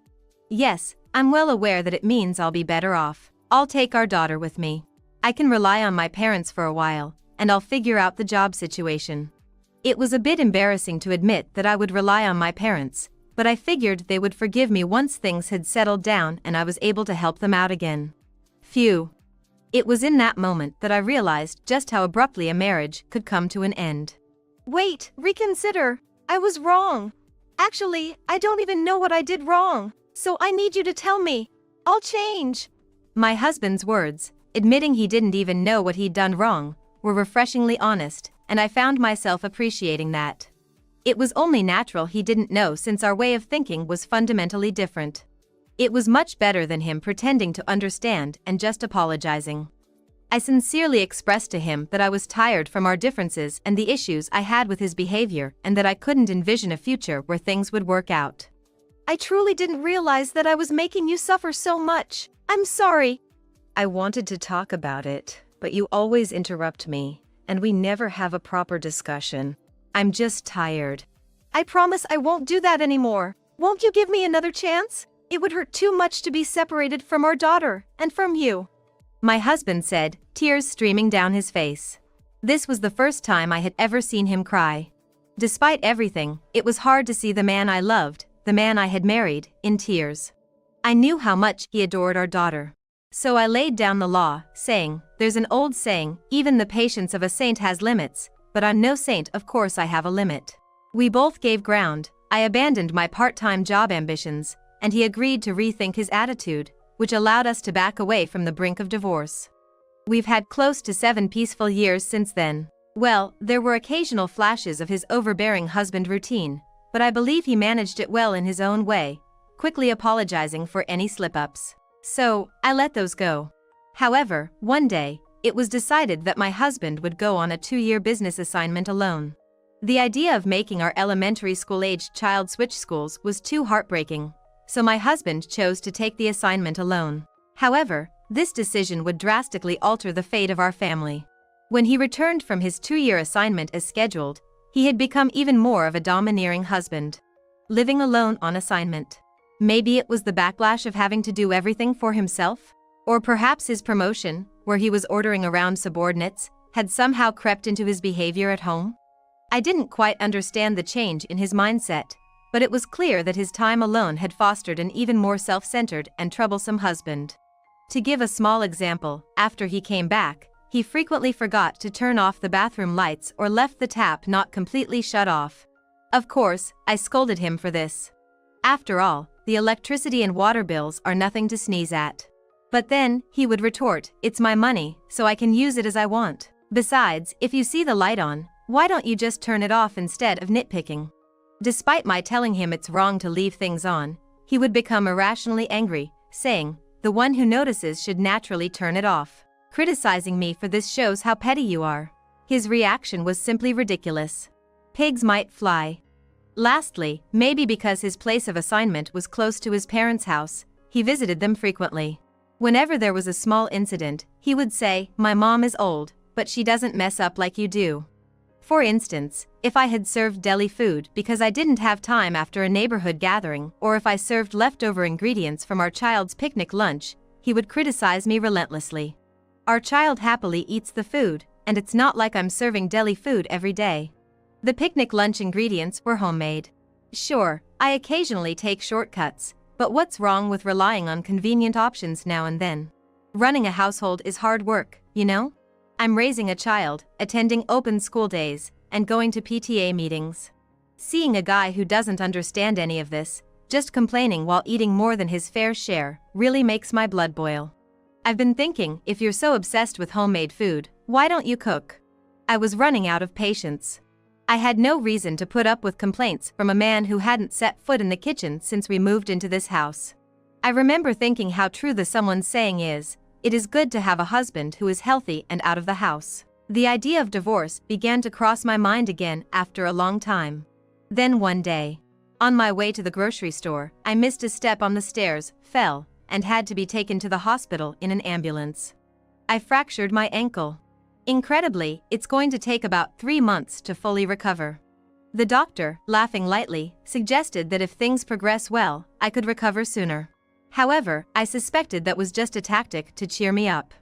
"Yes, I'm well aware that it means I'll be better off. I'll take our daughter with me. I can rely on my parents for a while, and I'll figure out the job situation." It was a bit embarrassing to admit that I would rely on my parents, but I figured they would forgive me once things had settled down and I was able to help them out again. Phew. It was in that moment that I realized just how abruptly a marriage could come to an end. "Wait, reconsider. I was wrong. Actually, I don't even know what I did wrong, so I need you to tell me. I'll change." My husband's words, admitting he didn't even know what he'd done wrong, were refreshingly honest, and I found myself appreciating that. It was only natural he didn't know since our way of thinking was fundamentally different. It was much better than him pretending to understand and just apologizing. I sincerely expressed to him that I was tired from our differences and the issues I had with his behavior and that I couldn't envision a future where things would work out. "I truly didn't realize that I was making you suffer so much. I'm sorry." I wanted to talk about it, but you always interrupt me, and we never have a proper discussion. I'm just tired. "I promise I won't do that anymore. Won't you give me another chance? It would hurt too much to be separated from our daughter, and from you," my husband said, tears streaming down his face. This was the first time I had ever seen him cry. Despite everything, it was hard to see the man I loved, the man I had married, in tears. I knew how much he adored our daughter. So I laid down the law, saying, "There's an old saying, even the patience of a saint has limits, but I'm no saint, of course I have a limit." We both gave ground. I abandoned my part-time job ambitions, and he agreed to rethink his attitude, which allowed us to back away from the brink of divorce. We've had close to 7 peaceful years since then. Well, there were occasional flashes of his overbearing husband routine, but I believe he managed it well in his own way, quickly apologizing for any slip-ups. So, I let those go. However, one day, it was decided that my husband would go on a 2-year business assignment alone. The idea of making our elementary school-aged child switch schools was too heartbreaking, so my husband chose to take the assignment alone. However, this decision would drastically alter the fate of our family. When he returned from his 2-year assignment as scheduled, he had become even more of a domineering husband. Living alone on assignment. Maybe it was the backlash of having to do everything for himself? Or perhaps his promotion, where he was ordering around subordinates, had somehow crept into his behavior at home? I didn't quite understand the change in his mindset, but it was clear that his time alone had fostered an even more self-centered and troublesome husband. To give a small example, after he came back, he frequently forgot to turn off the bathroom lights or left the tap not completely shut off. Of course, I scolded him for this. After all, the electricity and water bills are nothing to sneeze at. But then, he would retort, "It's my money, so I can use it as I want. Besides, if you see the light on, why don't you just turn it off instead of nitpicking?" Despite my telling him it's wrong to leave things on, he would become irrationally angry, saying, "The one who notices should naturally turn it off." Criticizing me for this shows how petty you are. His reaction was simply ridiculous. Pigs might fly. Lastly, maybe because his place of assignment was close to his parents' house, he visited them frequently. Whenever there was a small incident, he would say, "My mom is old, but she doesn't mess up like you do." For instance, if I had served deli food because I didn't have time after a neighborhood gathering, or if I served leftover ingredients from our child's picnic lunch, he would criticize me relentlessly. Our child happily eats the food, and it's not like I'm serving deli food every day. The picnic lunch ingredients were homemade. Sure, I occasionally take shortcuts, but what's wrong with relying on convenient options now and then? Running a household is hard work, you know? I'm raising a child, attending open school days, and going to PTA meetings. Seeing a guy who doesn't understand any of this, just complaining while eating more than his fair share, really makes my blood boil. I've been thinking, if you're so obsessed with homemade food, why don't you cook? I was running out of patience. I had no reason to put up with complaints from a man who hadn't set foot in the kitchen since we moved into this house. I remember thinking how true the someone's saying is, "It is good to have a husband who is healthy and out of the house." The idea of divorce began to cross my mind again after a long time. Then one day, on my way to the grocery store, I missed a step on the stairs, fell, and had to be taken to the hospital in an ambulance. I fractured my ankle. Incredibly, it's going to take about 3 months to fully recover. The doctor, laughing lightly, suggested that if things progress well, I could recover sooner. However, I suspected that was just a tactic to cheer me up.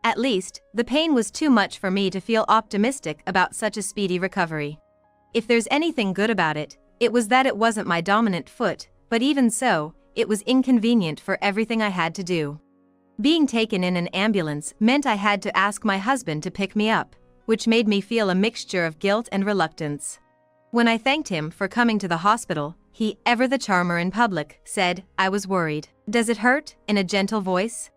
At least, the pain was too much for me to feel optimistic about such a speedy recovery. If there's anything good about it, it was that it wasn't my dominant foot, but even so, it was inconvenient for everything I had to do. Being taken in an ambulance meant I had to ask my husband to pick me up, which made me feel a mixture of guilt and reluctance. When I thanked him for coming to the hospital, he, ever the charmer in public, said, "I was worried. Does it hurt?" in a gentle voice.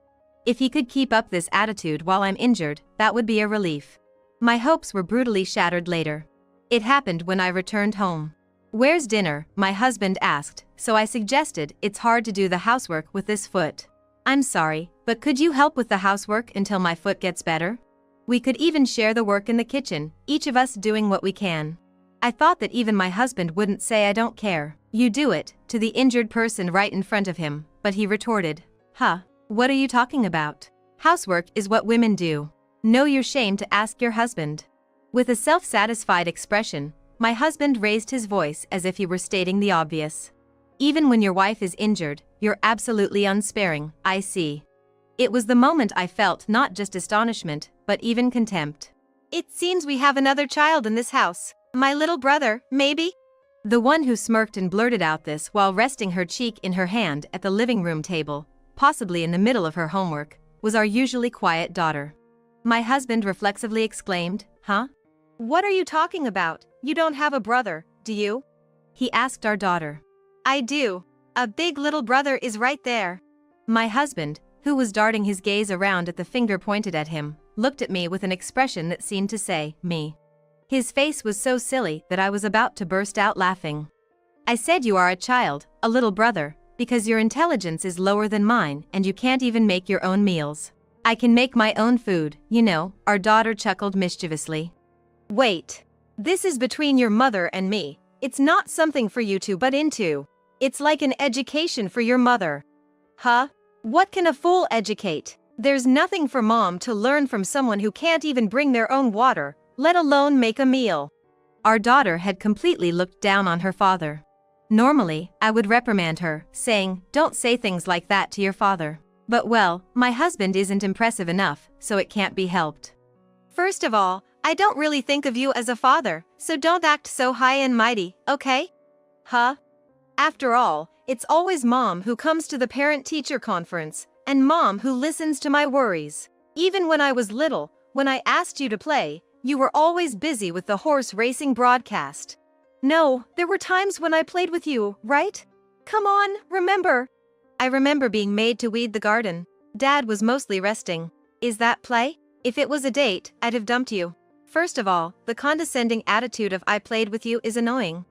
If he could keep up this attitude while I'm injured, that would be a relief. My hopes were brutally shattered later. It happened when I returned home. "Where's dinner?" my husband asked, so I suggested, "It's hard to do the housework with this foot." "I'm sorry, but could you help with the housework until my foot gets better?" We could even share the work in the kitchen, each of us doing what we can. I thought that even my husband wouldn't say "I don't care, you do it," to the injured person right in front of him, but he retorted, "Huh, what are you talking about? Housework is what women do. Know your shame to ask your husband." With a self-satisfied expression, my husband raised his voice as if he were stating the obvious. "Even when your wife is injured, you're absolutely unsparing, I see." It was the moment I felt not just astonishment, but even contempt. "It seems we have another child in this house. My little brother, maybe?" The one who smirked and blurted out this while resting her cheek in her hand at the living room table, possibly in the middle of her homework, was our usually quiet daughter. My husband reflexively exclaimed, "Huh? What are you talking about? You don't have a brother, do you?" He asked our daughter. "I do. A big little brother is right there." My husband, who was darting his gaze around at the finger pointed at him, looked at me with an expression that seemed to say, "Me." His face was so silly that I was about to burst out laughing. "I said you are a child, a little brother, because your intelligence is lower than mine and you can't even make your own meals. I can make my own food, you know," our daughter chuckled mischievously. Wait. This is between your mother and me. It's not something for you to butt into. It's like an education for your mother. Huh? What can a fool educate? There's nothing for mom to learn from someone who can't even bring their own water, let alone make a meal. Our daughter had completely looked down on her father. Normally, I would reprimand her, saying, "Don't say things like that to your father." But well, my husband isn't impressive enough, so it can't be helped. First of all, I don't really think of you as a father, so don't act so high and mighty, okay? Huh? After all, it's always mom who comes to the parent-teacher conference, and mom who listens to my worries. Even when I was little, when I asked you to play, you were always busy with the horse racing broadcast. No, there were times when I played with you, right? Come on, remember. I remember being made to weed the garden. Dad was mostly resting. Is that play? If it was a date, I'd have dumped you. First of all, the condescending attitude of "I played with you" is annoying.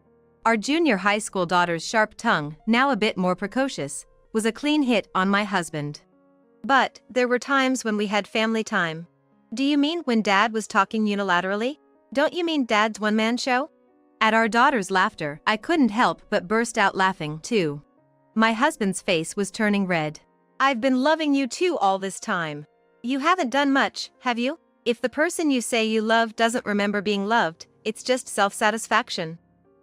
Our junior high school daughter's sharp tongue, now a bit more precocious, was a clean hit on my husband. But there were times when we had family time. Do you mean when Dad was talking unilaterally? Don't you mean Dad's one-man show? At our daughter's laughter, I couldn't help but burst out laughing, too. My husband's face was turning red. I've been loving you too all this time. You haven't done much, have you? If the person you say you love doesn't remember being loved, it's just self-satisfaction.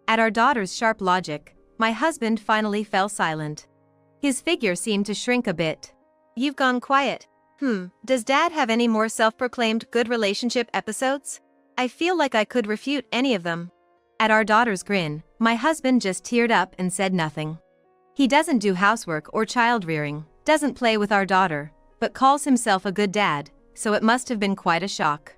At our daughter's sharp logic, my husband finally fell silent. His figure seemed to shrink a bit. You've gone quiet. Does Dad have any more self-proclaimed good relationship episodes? I feel like I could refute any of them. At our daughter's grin, my husband just teared up and said nothing. He doesn't do housework or child-rearing, doesn't play with our daughter, but calls himself a good dad, so it must have been quite a shock.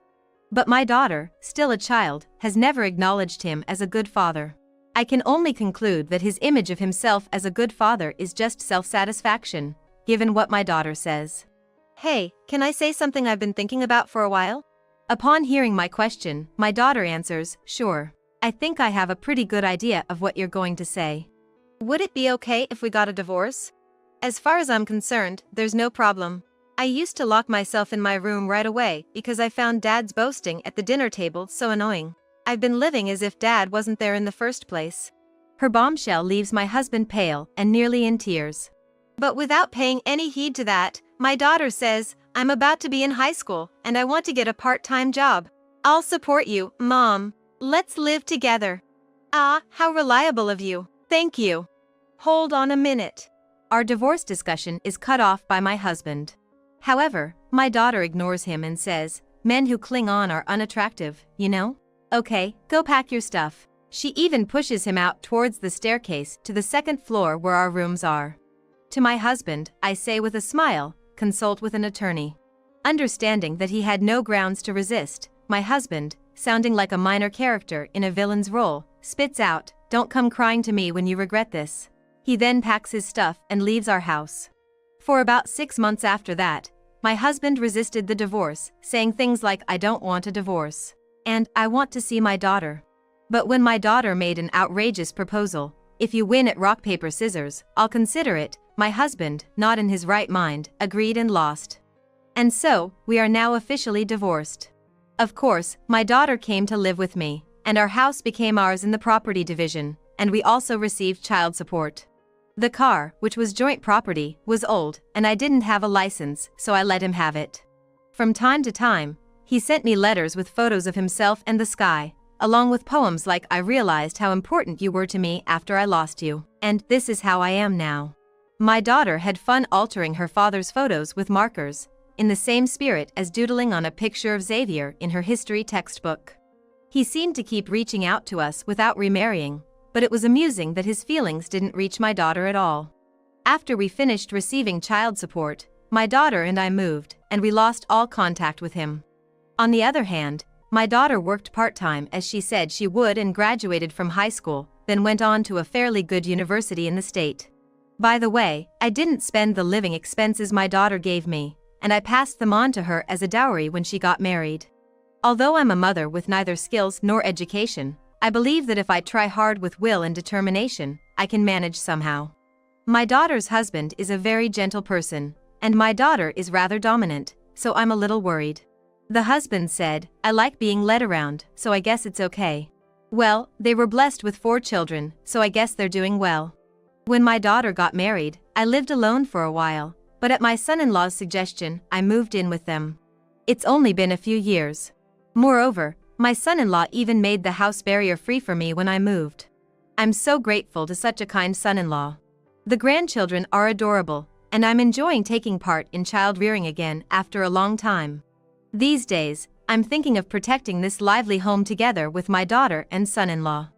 But my daughter, still a child, has never acknowledged him as a good father. I can only conclude that his image of himself as a good father is just self-satisfaction, given what my daughter says. Hey, can I say something I've been thinking about for a while? Upon hearing my question, my daughter answers, "Sure. I think I have a pretty good idea of what you're going to say." Would it be okay if we got a divorce? As far as I'm concerned, there's no problem. I used to lock myself in my room right away because I found Dad's boasting at the dinner table so annoying. I've been living as if Dad wasn't there in the first place. Her bombshell leaves my husband pale and nearly in tears. But without paying any heed to that, my daughter says, "I'm about to be in high school and I want to get a part-time job. I'll support you, Mom. Let's live together." Ah, how reliable of you. Thank you. Hold on a minute. Our divorce discussion is cut off by my husband. However, my daughter ignores him and says, "Men who cling on are unattractive, you know? Okay, go pack your stuff." She even pushes him out towards the staircase to the second floor where our rooms are. To my husband, I say with a smile, "Consult with an attorney." Understanding that he had no grounds to resist, my husband, sounding like a minor character in a villain's role, spits out, "Don't come crying to me when you regret this." He then packs his stuff and leaves our house. For about 6 months after that, my husband resisted the divorce, saying things like, "I don't want a divorce," and "I want to see my daughter." But when my daughter made an outrageous proposal, "If you win at rock paper scissors, I'll consider it," my husband, not in his right mind, agreed and lost. And so, we are now officially divorced. Of course, my daughter came to live with me, and our house became ours in the property division, and we also received child support. The car, which was joint property, was old, and I didn't have a license, so I let him have it. From time to time, he sent me letters with photos of himself and the sky, along with poems like "I realized how important you were to me after I lost you," and "This is how I am now." My daughter had fun altering her father's photos with markers, in the same spirit as doodling on a picture of Xavier in her history textbook. He seemed to keep reaching out to us without remarrying, but it was amusing that his feelings didn't reach my daughter at all. After we finished receiving child support, my daughter and I moved, and we lost all contact with him. On the other hand, my daughter worked part-time as she said she would and graduated from high school, then went on to a fairly good university in the state. By the way, I didn't spend the living expenses my daughter gave me, and I passed them on to her as a dowry when she got married. Although I'm a mother with neither skills nor education, I believe that if I try hard with will and determination, I can manage somehow. My daughter's husband is a very gentle person, and my daughter is rather dominant, so I'm a little worried. The husband said, I like being led around, so I guess it's okay. Well, they were blessed with 4 children, so I guess they're doing well. When my daughter got married, I lived alone for a while, but at my son-in-law's suggestion, I moved in with them. It's only been a few years. Moreover, my son-in-law even made the house barrier-free for me when I moved. I'm so grateful to such a kind son-in-law. The grandchildren are adorable, and I'm enjoying taking part in child-rearing again after a long time. These days, I'm thinking of protecting this lively home together with my daughter and son-in-law.